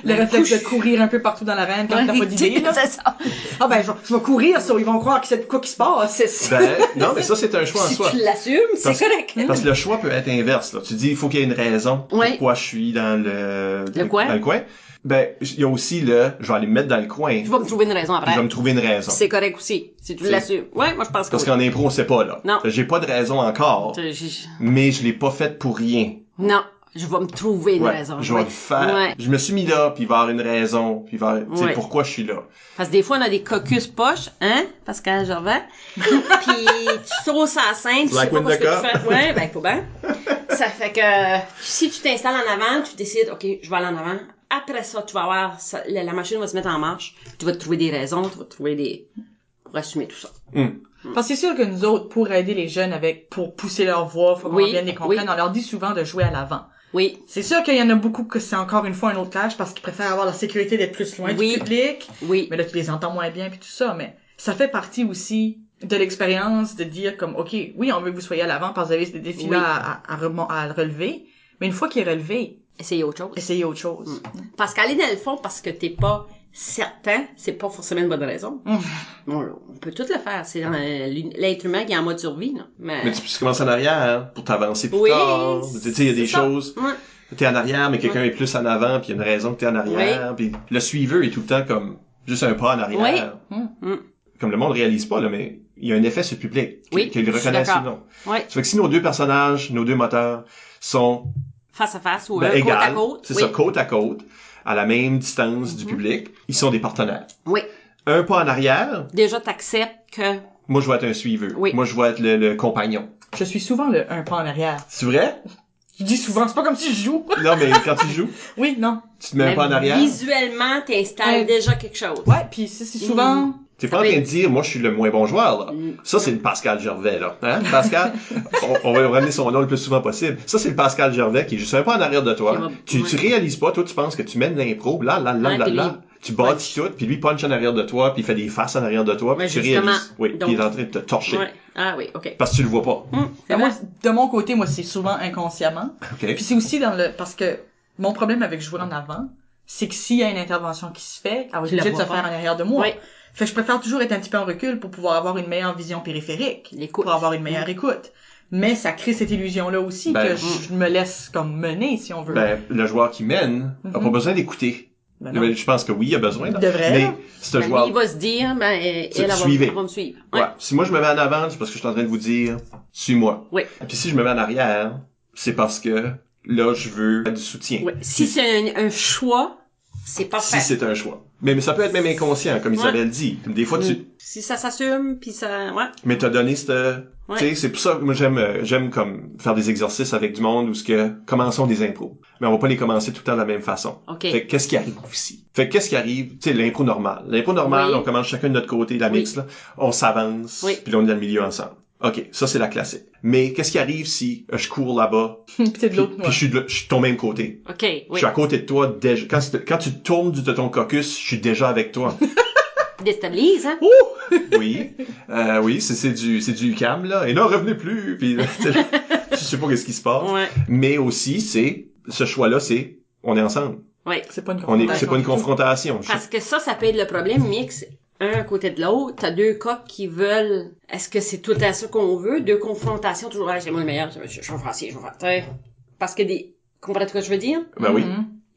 Le réflexe de courir un peu partout dans l'arène quand t'as pas d'idée, là. C'est ça. Ah je vais courir, ça, ils vont croire que c'est de quoi qui se passe. C'est ça. Non, mais ça, c'est un choix en Si soi. tu l'assumes, c'est Parce- correct. Parce que le choix peut être inverse, là. Tu dis, il faut qu'il y ait une raison Oui. pourquoi je suis dans le coin. Dans le coin. Il y a aussi je vais aller me mettre dans le coin. Je vais me trouver une raison Puis je après. vais me trouver une raison. C'est correct aussi. Si tu C'est- l'assumes. Ouais, moi, je pense que Parce oui. qu'en impro, on sait pas, là. Non. J'ai pas de raison encore, mais je l'ai pas faite pour rien. Non, je vais me trouver une Ouais, raison. je vais le faire. Ouais. Je me suis mis là, puis il va y avoir une raison, puis il va y avoir, tu sais, Ouais. pourquoi je suis là. Parce que des fois, on a des caucus poches, hein, Pascal Gervais. Puis tu sauces à la scène, tu sais Like pas when ce the que tu cup. fais. Ouais, faut bien. Ça fait que si tu t'installes en avant, tu décides, OK, je vais aller en avant. Après ça, tu vas avoir, la machine va se mettre en marche. Tu vas te trouver des raisons, tu vas te trouver pour assumer tout ça. Parce que c'est sûr que nous autres, pour aider les jeunes pour pousser leur voix, faut qu'on Oui, vienne les comprendre, oui. on leur dit souvent de jouer à l'avant. Oui, C'est sûr qu'il y en a beaucoup que c'est encore une fois un autre clash parce qu'ils préfèrent avoir la sécurité d'être plus loin Oui. du public. oui, Mais là, tu les entends moins bien puis tout ça, mais ça fait partie aussi de l'expérience de dire comme, OK, oui, on veut que vous soyez à l'avant parce que vous avez des défis Oui. là à relever, mais une fois qu'il est relevé, Essayer autre chose. Essayer autre chose. Parce qu'aller dans le fond parce que t'es pas certain, c'est pas forcément une bonne raison. On peut tout le faire. C'est l'être humain qui est en mode survie, là. Mais tu commences en arrière, hein, pour t'avancer plus Oui, tard. Tu sais, il y a des ça. choses. T'es en arrière, mais quelqu'un est plus en avant, puis il y a une raison que t'es en arrière. Puis le suiveur est tout le temps comme juste un pas en arrière. Comme le monde réalise pas, là, mais il y a un effet sur le public. Qu'il le reconnaisse ou non. Oui. Ça fait que si nos deux personnages, nos deux moteurs sont face à face ou égal, côte à côte. C'est ça, côte à côte, à la même distance du public, ils sont des partenaires. Oui. Un pas en arrière, déjà t'acceptes que... moi je vais être un suiveur. Oui. Moi je vais être le compagnon. Je suis souvent un pas en arrière. C'est vrai? Je dis souvent, c'est pas comme si je joue. Non, mais quand tu joues, Oui, non. tu te mets un pas en arrière. Visuellement, t'installes déjà quelque chose. Ouais, puis c'est souvent... T'es pas en train de dire, moi, je suis le moins bon joueur, là. Ça, c'est le Pascal Gervais, là. Hein? Pascal, on va ramener son nom le plus souvent possible. Ça, c'est le Pascal Gervais qui est juste un peu en arrière de toi. Tu réalises pas, toi, tu penses que tu mènes l'impro, là. Tu bâtis tout, puis lui punch en arrière de toi, puis il fait des faces en arrière de toi, puis tu réalises. Oui, puis il est en train de te torcher. Ouais. Ah oui, OK. Parce que tu le vois pas. Moi, de mon côté, moi, c'est souvent inconsciemment. OK. Puis c'est aussi parce que mon problème avec jouer en avant, c'est que s'il y a une intervention qui se fait, elle va être obligée de se faire en arrière de moi. Oui. Fait que je préfère toujours être un petit peu en recul pour pouvoir avoir une meilleure vision périphérique. L'écoute. Pour avoir une meilleure écoute. Mais ça crée cette illusion-là aussi que je me laisse comme mener, si on veut. Ben, le joueur qui mène a pas besoin d'écouter. Ben Je pense que oui, il a besoin. Il devrait. Mais ce Ben, joueur... lui, il va se dire, elle va me suivre. Ouais. Si moi je me mets en avant, c'est parce que je suis en train de vous dire, suis-moi. Oui. Puis si je me mets en arrière, c'est parce que là, je veux du soutien. Oui. Si c'est un choix, c'est parfait. Si c'est un choix. Mais ça peut être même inconscient, comme Isabelle dit. Des fois, Si ça s'assume, puis ça... Ouais. Mais t'as donné cette... Tu sais, c'est pour ça que moi, j'aime comme faire des exercices avec du monde où commençons des impros. Mais on va pas les commencer tout le temps de la même façon. OK. Fait que qu'est-ce qui arrive ici? Fait que qu'est-ce qui arrive? Tu sais, l'impro normal. L'impro normal, on commence chacun de notre côté, la mix, là. On s'avance, puis là, on est dans le milieu ensemble. OK, ça, c'est la classique. Mais qu'est-ce qui arrive si je cours là-bas, puis t'es de l'autre, puis je suis de ton même côté? OK, oui. Je suis à côté de toi déjà. Quand tu tournes de ton caucus, je suis déjà avec toi. Déstabilise, hein? Oui. Oui, c'est du UQAM, là. Et non, revenez plus. Puis, je sais pas qu'est-ce qui se passe. Ouais. Mais aussi, ce choix-là, c'est, on est ensemble. Oui. C'est pas une confrontation. C'est pas une confrontation. Parce que ça peut être le problème, mix. Un à côté de l'autre, t'as deux coqs qui veulent... Est-ce que c'est tout à ça qu'on veut? Deux confrontations, toujours, c'est moi le meilleur, je vais faire ci, je vais faire... Parce que comprends-tu ce que je veux dire? Ben oui.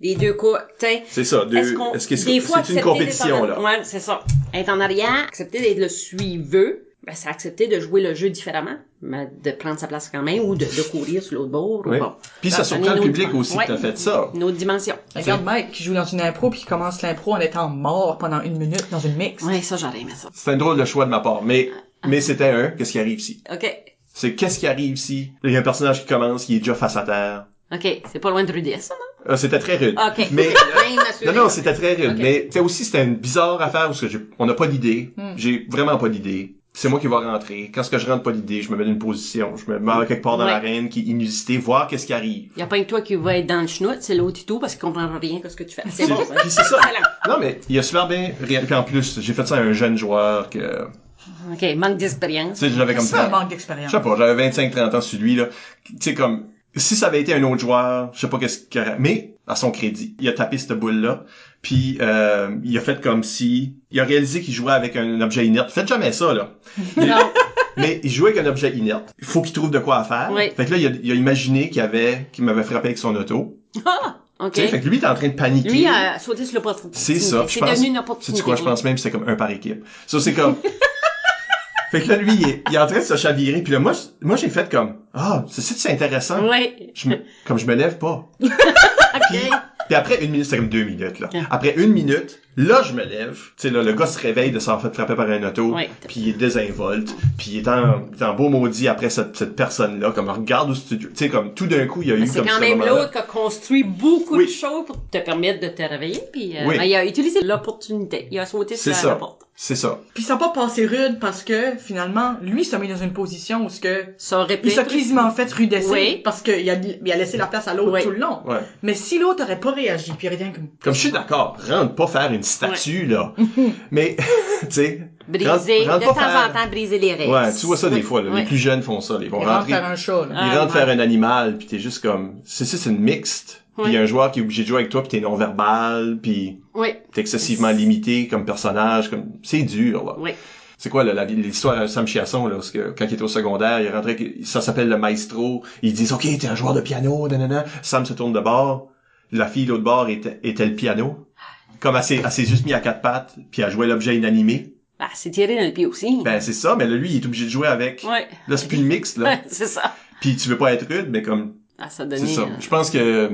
Les deux cas, c'est ça. Est-ce que c'est une compétition, là? Ouais, c'est ça. Être en arrière, accepter d'être le suiveux, ben, c'est accepter de jouer le jeu différemment, mais de prendre sa place quand même, ou de courir sur l'autre bord, oui. ou pas. Puis ça surprend le public aussi que t'as fait ça. Une autre dimension. Regarde Mike qui joue dans une impro puis qui commence l'impro en étant mort pendant 1 minute dans une mix. Ouais, ça, j'aurais aimé ça. C'est un drôle de choix de ma part, mais c'était qu'est-ce qui arrive ici? OK. C'est qu'est-ce qui arrive ici? Il y a un personnage qui commence, qui est déjà face à terre. OK. C'est pas loin de rudesse, ça, non? C'était très rude. OK. Mais, non, c'était très rude. Okay. Mais, aussi, c'était une bizarre affaire parce que on n'a pas d'idée. J'ai vraiment pas d'idée. C'est moi qui vais rentrer. Quand je rentre pas d'idée, je me mets dans une position. Je me mets quelque part dans l'arène qui est inusité, voir qu'est-ce qui arrive. Y a pas que toi qui va être dans le chenoute, c'est l'autre et tout, parce qu'il comprendra rien de ce que tu fais. C'est bon, ça. Puis c'est ça. Non, mais il a super bien Puis en plus, j'ai fait ça à un jeune joueur que... OK, manque d'expérience. Tu sais, j'avais comme C'est un manque d'expérience. Je sais pas, j'avais 25-30 ans sur lui, là. Tu sais, comme... Si ça avait été un autre joueur, je sais pas qu'est-ce qu'il aurait... Mais, à son crédit, il a tapé cette boule-là, puis il a fait comme si... Il a réalisé qu'il jouait avec un objet inerte. Faites jamais ça, là. Non. Mais il jouait avec un objet inerte. Il faut qu'il trouve de quoi à faire. Oui. Fait que là, il a imaginé qu'il m'avait frappé avec son auto. Ah! OK. T'sais, fait que lui, il est en train de paniquer. Lui a sauté sur l'opportunité. C'est ça. C'est devenu une opportunité. C'est quoi, je pense même que c'est comme un par équipe. Ça, c'est comme... Fait que là, lui, il est en train de se chavirer. Puis là, moi j'ai fait comme, c'est intéressant. Oui. Je me lève pas. OK. Puis après 1 minute, c'était comme 2 minutes, là. Après 1 minute, là, je me lève. Tu sais, là, le gars se réveille de s'en fait frapper par un auto. Oui. Puis il est désinvolte. Puis il est en beau maudit après cette personne-là. Comme, regarde où studio. Tu sais, comme, tout d'un coup, il y a eu C'est comme quand ce même moment-là. l'autre qui a construit beaucoup de choses pour te permettre de te réveiller. Puis ben, il a utilisé l'opportunité. Il a sauté sur la porte. C'est ça. Puis ça n'a pas passé rude parce que, finalement, lui s'est mis dans une position où ça aurait pu il s'est quasiment fait rudesser. Oui. Parce qu'il a laissé la place à l'autre tout le long. Ouais. Mais si l'autre aurait pas réagi, puis rien comme je suis d'accord, rentre pas faire une statue, là. Mais, tu sais. Briser, rentre de pas temps faire... en temps, briser les règles. Ouais, tu vois ça des fois, là. Ouais. Les plus jeunes font ça. Ils vont rentre rentrer. faire un chat, là. Ils rentrent faire un animal, puis t'es juste comme, c'est une mixte. Puis il y a un joueur qui est obligé de jouer avec toi, puis t'es non-verbal, puis Oui. t'es excessivement limité comme personnage, comme c'est dur, là. Oui. C'est quoi l'histoire de Sam Chiasson, là, parce que quand il était au secondaire, il est rentré, ça s'appelle le maestro, ils disent « Ok, t'es un joueur de piano, nanana. » Sam se tourne de bord, la fille de l'autre bord était le piano, comme elle s'est juste mis à quatre pattes, puis elle jouait l'objet inanimé. Ah, c'est tiré dans le pied aussi. Ben c'est ça, mais là, lui, il est obligé de jouer avec. Ouais. Là, c'est plus le mix, là. Ouais, c'est ça. Puis tu veux pas être rude, mais comme... Ah, ça C'est donnait... ça. Je pense que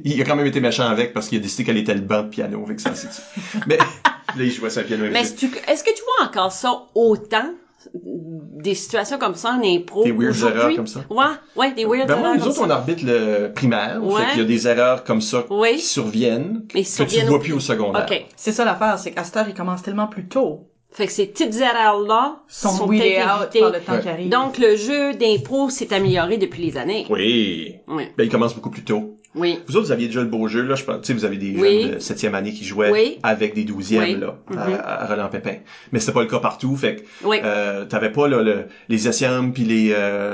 il a quand même été méchant avec parce qu'il a décidé qu'elle était le banc de piano, fait que ça c'est. Mais là il jouait sur un piano. Mais est-ce que tu vois encore ça autant des situations comme ça en impro Des weird aujourd'hui? erreurs comme ça. Ouais, des weird Ben erreurs moi, nous comme autres, ça. on arbitre le primaire, Ouais. fait qu'il y a des erreurs comme ça Oui. qui surviennent, Mais que tu surviennent vois au- plus au secondaire. OK. C'est ça l'affaire, c'est qu'à cette heure, il commence tellement plus tôt. Fait que ces petites erreurs-là Sont peut-être weeded out évitées. par le temps Ouais. qui arrive. Donc, le jeu d'impro s'est amélioré depuis les années. Oui. Oui. Ben il commence beaucoup plus tôt. Oui. Vous autres, vous aviez déjà le beau jeu, là, je pense, tu sais, vous avez des Oui. jeunes de 7e année qui jouaient Oui. avec des 12e, Oui. là, Mhm. à Roland Pépin. Mais c'était pas le cas partout, fait que, Oui. t'avais pas, là, les SCM pis les,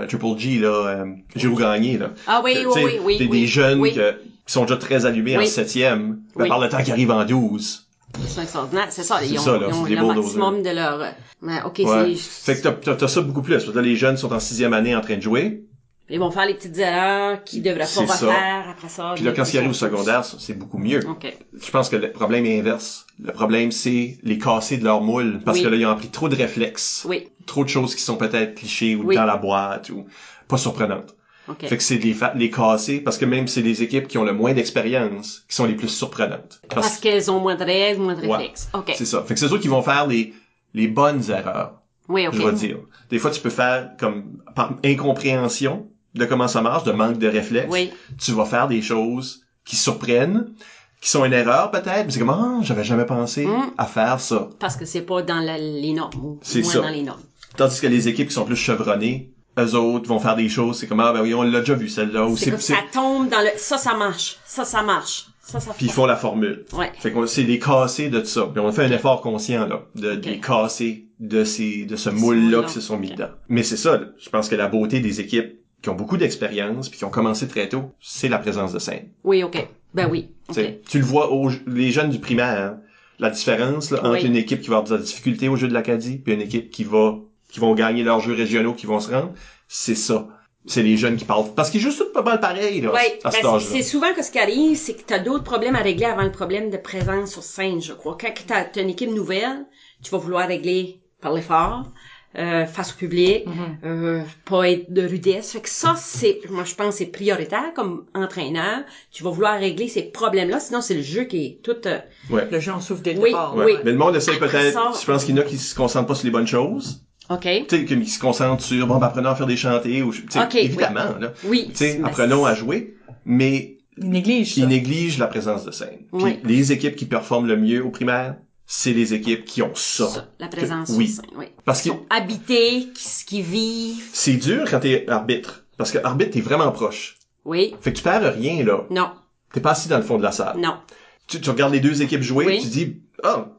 Triple G, là, Géo Gagné, là. Ah oui, Tu oui, sais, oui, oui. des jeunes oui. qui sont déjà très allumés en Oui. 7e, ben, Oui. par le temps qu'ils arrivent en 12. Ils sont extraordinaires. C'est ça, C'est ils ont, ça, là, ils ont c'est des le bulldozers. maximum de leur... Mais, OK, Ouais. c'est... Fait que t'as ça beaucoup plus. Parce que là, les jeunes sont en 6e année en train de jouer. Ils vont faire les petites erreurs qu'ils devraient C'est pas ça. refaire après ça. Puis là, quand ils arrivent au secondaire, c'est beaucoup mieux. OK. Je pense que le problème est inverse. Le problème, c'est les casser de leur moule. Parce Oui. que là, ils ont appris trop de réflexes. Oui. Trop de choses qui sont peut-être clichés ou Oui. dans la boîte ou pas surprenantes. OK. Fait que c'est les casser parce que même c'est les équipes qui ont le moins d'expérience qui sont les plus surprenantes. Parce qu'elles ont moins de règles, moins de Ouais. réflexes. OK. C'est ça. Fait que c'est eux qui vont faire les bonnes erreurs. Oui, OK. Je vais dire. Des fois, tu peux faire comme par incompréhension de comment ça marche, de manque de réflexe. Oui. Tu vas faire des choses qui surprennent, qui sont une erreur peut-être, mais c'est comme j'avais jamais pensé à faire ça. Parce que c'est pas dans les normes. Ou C'est moins ça. dans les normes. Tandis que les équipes qui sont plus chevronnées, eux autres vont faire des choses, c'est comme ben oui, on l'a déjà vu celle-là ou C'est comme ça tombe dans le... Ça marche. Ça marche. Ça puis ils font la formule. Ouais. Fait qu'on c'est les casser de ça. Puis on fait un effort conscient là de les casser de ce moule-là moule-là. qui se sont mis Ok. dedans. Mais c'est ça, là. Je pense que la beauté des équipes qui ont beaucoup d'expérience puis qui ont commencé très tôt, c'est la présence de scène. Oui, OK. Ben oui. OK. T'sais, tu le vois les jeunes du primaire, hein, la différence là, entre Oui. une équipe qui va avoir de la difficulté au jeu de l'Acadie puis une équipe qui vont gagner leurs jeux régionaux, qui vont se rendre, c'est ça. C'est les jeunes qui parlent. Parce qu'ils jouent tous pas mal pareil, là, Oui, à cet ben, âge-là. c'est souvent que ce qui arrive, c'est que tu as d'autres problèmes à régler avant le problème de présence sur scène, je crois. Quand tu as une équipe nouvelle, tu vas vouloir régler par l'effort, face au public, pas être de rudesse. Fait que ça, moi je pense, c'est prioritaire comme entraîneur. Tu vas vouloir régler ces problèmes-là, sinon c'est le jeu qui est tout... Ouais. Le jeu en souffre dès le Oui. départ. Ouais. Oui. Mais le monde essaie peut-être, ça- je pense qu'il y en a qui se concentrent pas sur les bonnes choses. OK. Tu sais, qui se concentrent sur, bon, ben, apprenons à faire des chantés, ou, tu sais, Ok, évidemment, là. Oui. Tu sais, Mais apprenons à jouer, mais Il néglige ça. ils négligent la présence de scène. Puis Oui. les équipes qui performent le mieux au primaire, c'est les équipes qui ont ça. ça, la présence Oui. sur scène, oui. Parce que Ils sont habités, qui vivent. c'est dur quand t'es arbitre. Parce que arbitre, t'es vraiment proche. Oui. Fait que tu perds rien, là. Non. T'es pas assis dans le fond de la salle. Non. Tu regardes les deux équipes jouer, Oui. tu dis,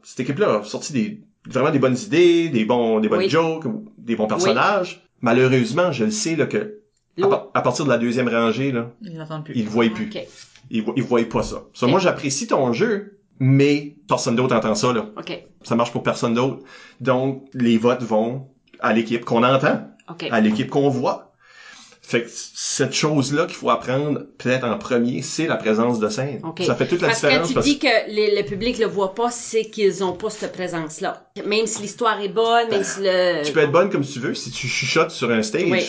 cette équipe-là a sorti vraiment des bonnes idées, des bonnes Oui. jokes, ou des bons personnages. Malheureusement, je le sais, là, que L'autre. à partir de la deuxième rangée, là, Ils l'entendent plus. ils le voient plus. OK. Ils voient pas ça. Ok. Moi, j'apprécie ton jeu, mais personne d'autre entend ça, là. OK. Ça marche pour personne d'autre. Donc, les votes vont à l'équipe qu'on entend, OK. à l'équipe qu'on voit. Fait que cette chose-là qu'il faut apprendre peut-être en premier, c'est la présence de scène. OK. Ça fait toute la Parce que différence. quand tu dis que le public le voit pas, c'est qu'ils ont pas cette présence-là. Même si l'histoire est bonne, même si le... Tu peux être bonne comme tu veux si tu chuchotes sur un stage. Oui.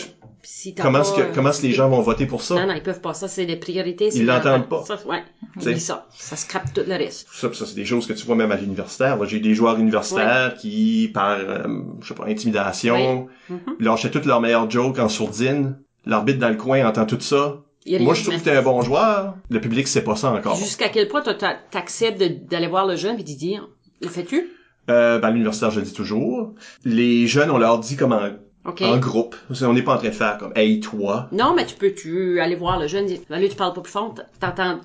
Si t'as Comment pas, est-ce que les gens vont voter pour ça? Non, ils peuvent pas. Ça, c'est des priorités. Ils l'entendent pas. Ça, ouais. T'sais. Oublie ça. Ça scrape tout le reste. Ça, c'est des choses que tu vois même à l'universitaire. Là, j'ai eu des joueurs universitaires qui, par, je sais pas, intimidation, lâchaient toutes leurs meilleures jokes en sourdine. L'arbitre dans le coin entend tout ça. Il y a Moi, rien je trouve de que t'es un bon joueur. Le public sait pas ça encore. Jusqu'à quel point t'acceptes d'aller voir le jeune et d'y dire, le fais-tu? À l'universitaire, je le dis toujours. Les jeunes, on leur dit comment OK. en groupe. On n'est pas en train de faire comme « Hey, toi! » Non, mais tu peux aller voir le jeune, dire, là, tu parles pas plus fort,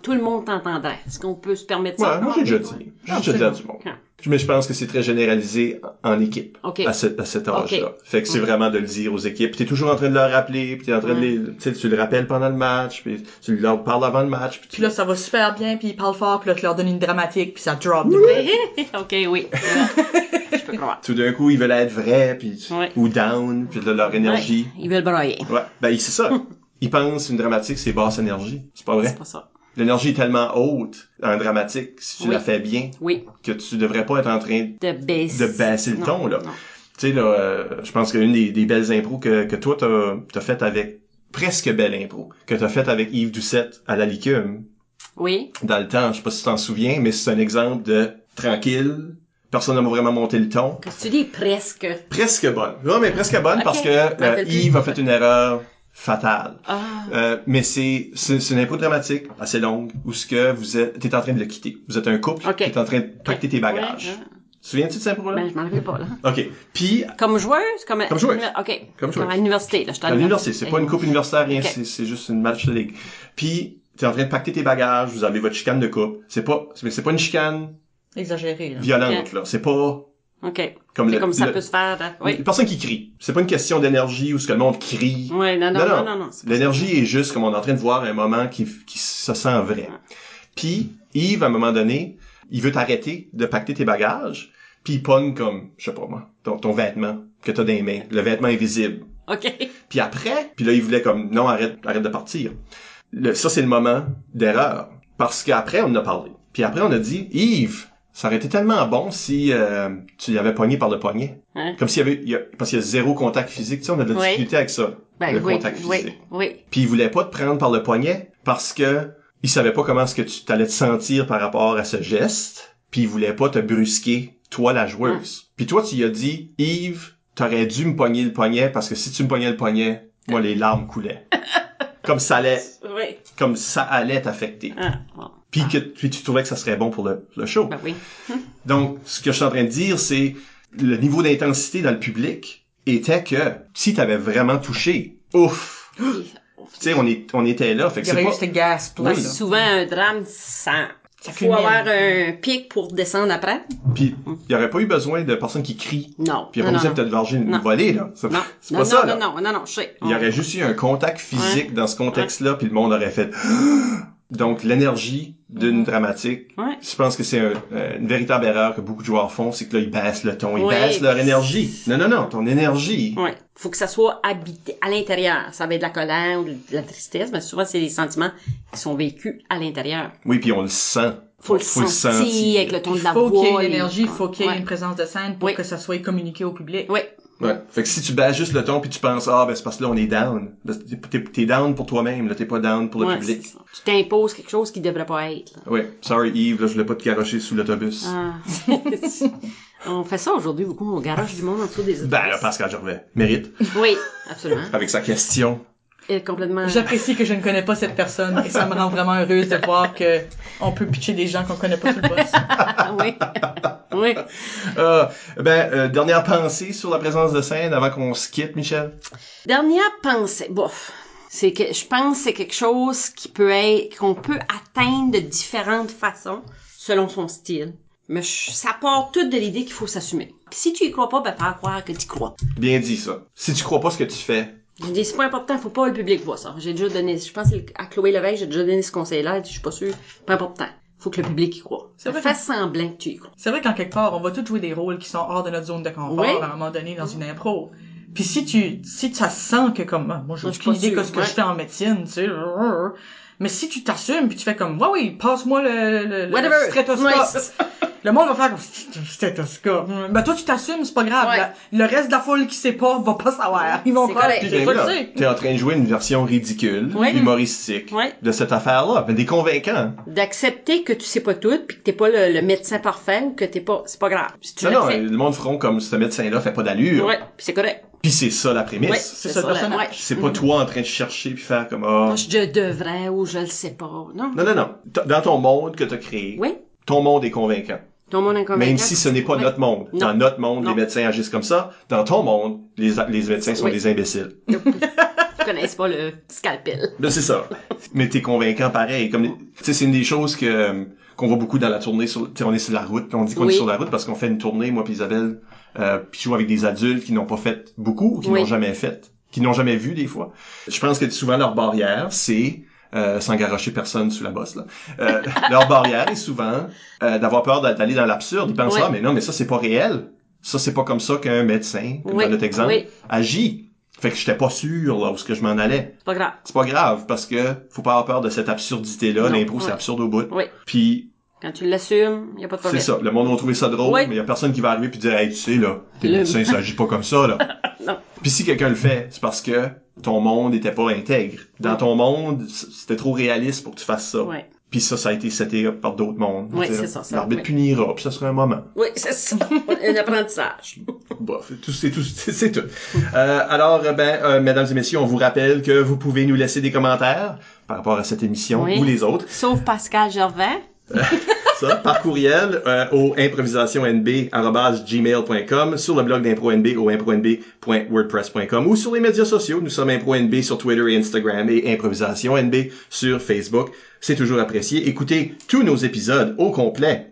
tout le monde t'entendrait. Est-ce qu'on peut se permettre ça? Ouais, moi j'ai déjà dit. J'ai déjà dit à du monde. Mais je pense que c'est très généralisé en équipe OK. à cet âge-là. OK. Fait que c'est vraiment de le dire aux équipes. Puis t'es toujours en train de leur rappeler, puis t'es en train de les... Tu sais, tu le rappelles pendant le match, puis tu leur parles avant le match. Puis là, ça va super bien, puis ils parlent fort, puis là, tu leur donnes une dramatique, puis ça drop. OK, oui. Je peux croire. Tout d'un coup, ils veulent être vrais, puis Ouais. ou down, puis de leur énergie. Ouais, ils veulent brailler. Ouais, ben c'est ça. Ils pensent une dramatique, c'est basse énergie. C'est pas vrai. C'est pas ça. L'énergie est tellement haute en dramatique, si tu Oui. la fais bien, Oui. que tu devrais pas être en train De baisser le Non, ton, là. non. Tu sais, là, je pense qu'une des belles impros que toi, t'as fait avec... Presque belle impro, que t'as fait avec Yves Doucette à la Licume, Oui. dans le temps, je sais pas si tu t'en souviens, mais c'est un exemple de tranquille, personne n'a vraiment monté le ton. Qu'est-ce que tu dis presque? Presque bonne. Non, mais presque bonne Ok. parce que Rappelle plus. Yves a fait une erreur fatale. Ah. Mais c'est une impro dramatique assez longue où ce que t'es en train de le quitter. Vous êtes un couple, Ok. t'es en train de pacter tes bagages. Ouais, Tu te souviens-tu de cette impro-là? Ben, je m'en rappelle pas, là. OK. Puis, Comme joueuse? Comme joueuse. OK. Comme joueuse. À l'université, là. Je à l'université, c'est pas une coupe universitaire, rien, Ok. c'est juste une match de ligue. Puis, t'es en train de pacter tes bagages, vous avez votre chicane de couple. C'est pas une chicane Exagéré, là. violente, Ok. là. C'est pas OK. comme C'est comme ça peut se faire, là. Oui. Personne qui crie. C'est pas une question d'énergie où ce que le monde crie. Oui, non. C'est pas L'énergie est juste comme on est en train de voir un moment qui se sent vrai. Puis, Yves, à un moment donné, il veut t'arrêter de pacter tes bagages, puis il pogne comme, je sais pas moi, ton vêtement que t'as dans les mains, le vêtement invisible. ça. OK. Puis après, puis là, il voulait comme, non, arrête de partir. Ça, c'est le moment d'erreur. Parce qu'après, on en a parlé. Puis après, on a dit, Yves, ça aurait été tellement bon si tu l'avais pogné par le poignet. Hein? Comme s'il y avait, parce qu'il y a zéro contact physique. Tu sais, on a de la Oui. difficulté avec ça. Ben, le oui, contact physique. oui. Puis il voulait pas te prendre par le poignet parce que il savait pas comment est-ce que tu t'allais te sentir par rapport à ce geste. Puis il voulait pas te brusquer, toi la joueuse. Puis toi, tu lui as dit, Yves, t'aurais dû me pogner le poignet parce que si tu me pognais le poignet, moi les larmes coulaient. comme ça allait t'affecter. Ah, bon. Puis tu trouvais que ça serait bon pour le show. Ben oui. Donc, ce que je suis en train de dire, c'est le niveau d'intensité dans le public était que si t'avais vraiment touché, ouf! Tu sais, on était là. Fait que Il y aurait c'est eu pas... cette gasp là. Oui. Souvent, un drame, ça faut culmine. avoir un pic pour descendre après. Puis, il y aurait pas eu besoin de personnes qui crient. Non. Puis, il y a pas besoin de te varger une Non. volée, là. C'est Non. c'est pas ça, là. Non, je sais. Il y aurait juste eu un contact physique dans ce contexte-là, puis le monde aurait fait... Donc, l'énergie d'une dramatique, Ouais. je pense que c'est une véritable erreur que beaucoup de joueurs font, c'est que là, ils baissent le ton, ils Oui. baissent leur énergie. Non, ton énergie. Ouais. Faut que ça soit habité à l'intérieur. Ça va être de la colère ou de la tristesse, mais souvent, c'est des sentiments qui sont vécus à l'intérieur. Oui, puis on le sent. Faut le sentir avec le ton de la Faut voix. qu'il y ait une énergie, il faut qu'il y ait Ouais. une présence de scène pour Oui. que ça soit communiqué au public. Oui. Ouais. Fait que si tu baisses juste le ton puis tu penses, ben c'est parce que là, on est down. Ben, t'es down pour toi-même, là, t'es pas down pour le Ouais, public. c'est ça. Tu t'imposes quelque chose qui devrait pas être. Là. Oui. Sorry, Yves, là, je voulais pas te garocher sous l'autobus. Ah. On fait ça aujourd'hui beaucoup, on garoche du monde en dessous des autobus. Ben là, Pascal Gervais. Mérite. Oui, absolument. Avec sa question. Et complètement. J'apprécie que je ne connais pas cette personne et ça me rend vraiment heureuse de voir que on peut pitcher des gens qu'on connaît pas sur le boss. Ah, oui. Oui. Dernière pensée sur la présence de scène avant qu'on se quitte, Michel. Dernière pensée, bof. C'est que je pense que c'est quelque chose qu'on peut atteindre de différentes façons selon son style. Mais ça part tout de l'idée qu'il faut s'assumer. Puis si tu y crois pas, ben faire croire que tu y crois. Bien dit, ça. Si tu crois pas ce que tu fais, Je dis, c'est pas important, faut pas que le public voit ça. J'ai déjà donné, je pense à Chloé Lévesque, j'ai déjà donné ce conseil-là, je suis pas sûre, pas important. Faut que le public y croit. C'est vrai Fais que- semblant que tu y crois. C'est vrai qu'en quelque part, on va tous jouer des rôles qui sont hors de notre zone de confort Oui. à un moment donné dans une impro. Puis si ça sent que comme moi j'ai Moi, je suis aucune pas idée sûre, de ce que ouais. je fais en médecine, tu sais. Mais si tu t'assumes puis tu fais comme oui, passe-moi le Whatever. stéthoscope. Ouais, c'est ça. Le monde va faire comme stéthoscope. Ben toi tu t'assumes, c'est pas grave. Ouais. Le reste de la foule qui sait pas va pas savoir. Ils vont C'est faire correct. puis c'est ben ça que là, c'est. t'es en train de jouer une version ridicule, Oui. humoristique, Oui. de cette affaire-là. Ben, des convaincants. D'accepter que tu sais pas tout, puis que t'es pas le médecin parfait, ou que t'es pas, c'est pas grave. Si tu Non, le non, fais. le monde feront comme ce médecin-là fait pas d'allure. Ouais, puis c'est correct. Puis c'est ça la prémisse. Ouais, C'est ça le là, personnage. ouais. C'est pas toi en train de chercher puis faire comme ah. Je devrais ou je le sais pas. Non. Non. Dans ton monde que t'as créé, Oui. ton monde est convaincant. Ton monde inconvénient. Même si ce n'est pas notre monde. Non. Dans notre monde, Non. les médecins agissent comme ça. Dans ton monde, les médecins sont Oui. des imbéciles. Tu connais pas le scalpel. Ben, c'est ça. Mais t'es convaincant pareil. Comme, tu sais, c'est une des choses qu'on voit beaucoup dans la tournée tu sais, on est sur la route. On dit qu'on Oui. est sur la route parce qu'on fait une tournée, moi puis Isabelle, puis je joue avec des adultes qui n'ont pas fait beaucoup ou qui Oui. n'ont jamais fait, qui n'ont jamais vu des fois. Je pense que souvent leur barrière, c'est sans garrocher personne sous la bosse, là. Leur barrière est souvent d'avoir peur d'aller dans l'absurde. Ils pensent, Oui. ah, mais non, mais ça, c'est pas réel. Ça, c'est pas comme ça qu'un médecin, comme Oui. dans notre exemple, Oui. agit. Fait que j'étais pas sûr, là, où ce que je m'en allais. C'est pas grave. C'est pas grave, parce que faut pas avoir peur de cette absurdité-là. Non. L'impro, c'est Oui. absurde au bout. Oui. Puis, Quand tu l'assumes, y a pas de c'est problème. ça. Le monde va trouver ça drôle, Oui. mais y a personne qui va arriver puis dire, hey, tu sais, là, tes Le- médecins, ça agit pas comme ça, là. Non. Puis si quelqu'un le fait, c'est parce que ton monde était pas intègre. Dans Oui. ton monde, c'était trop réaliste pour que tu fasses ça. Ouais. Puis ça a été seté up par d'autres mondes. Oui, Tu sais, c'est ça, ça, L'arbitre oui. punira, puis ça sera un moment. Oui, c'est ça. Un apprentissage. Bof, c'est tout. Alors, mesdames et messieurs, on vous rappelle que vous pouvez nous laisser des commentaires par rapport à cette émission Oui. ou les autres. Sauf Pascal Gervais. Ça, par courriel au improvisationnb@gmail.com, sur le blog d'ImproNB au impronb.wordpress.com ou sur les médias sociaux. Nous sommes ImproNB sur Twitter et Instagram et ImprovisationNB sur Facebook. C'est toujours apprécié. Écoutez tous nos épisodes au complet.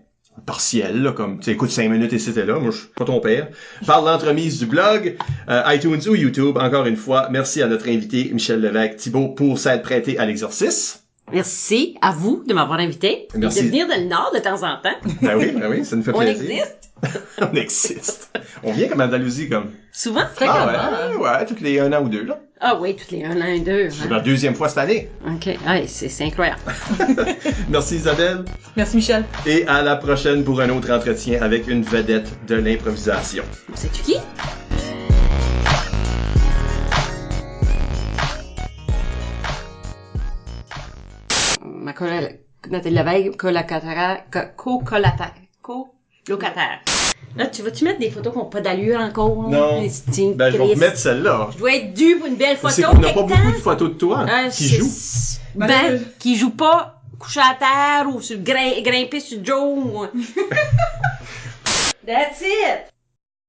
Partiel, là, comme, tu écoutes 5 minutes et c'était là, moi, je suis pas ton père. Par l'entremise du blog, iTunes ou YouTube, encore une fois, merci à notre invité, Michel Lévesque-Thibault, pour s'être prêté à l'exercice. Merci à vous de m'avoir invité. Merci. Et de venir dans le Nord de temps en temps. Ben oui, ça nous fait On plaisir. existe. On existe. On vient comme Andalousie, comme. Souvent. Ah ouais, toutes les 1 an ou 2, là. Ah oui, toutes les 1 an et 2. C'est la deuxième fois cette année. OK. Ah, c'est incroyable. Merci Isabelle. Merci, Michel. Et à la prochaine pour un autre entretien avec une vedette de l'improvisation. Sais-tu qui? Ma collègue Nathalie Lévesque, colocataire. Là, tu vas-tu mettre des photos qui n'ont pas d'allure encore? Non. Esti, Ben, je vais Christ. remettre celle-là. Je dois être dû pour une belle photo. C'est qu'on n'a pas quelque beaucoup de temps. photos de toi Ah, qui c'est- jouent. Ben, qui joue pas couché à terre ou sur grimper sur Joe. That's it!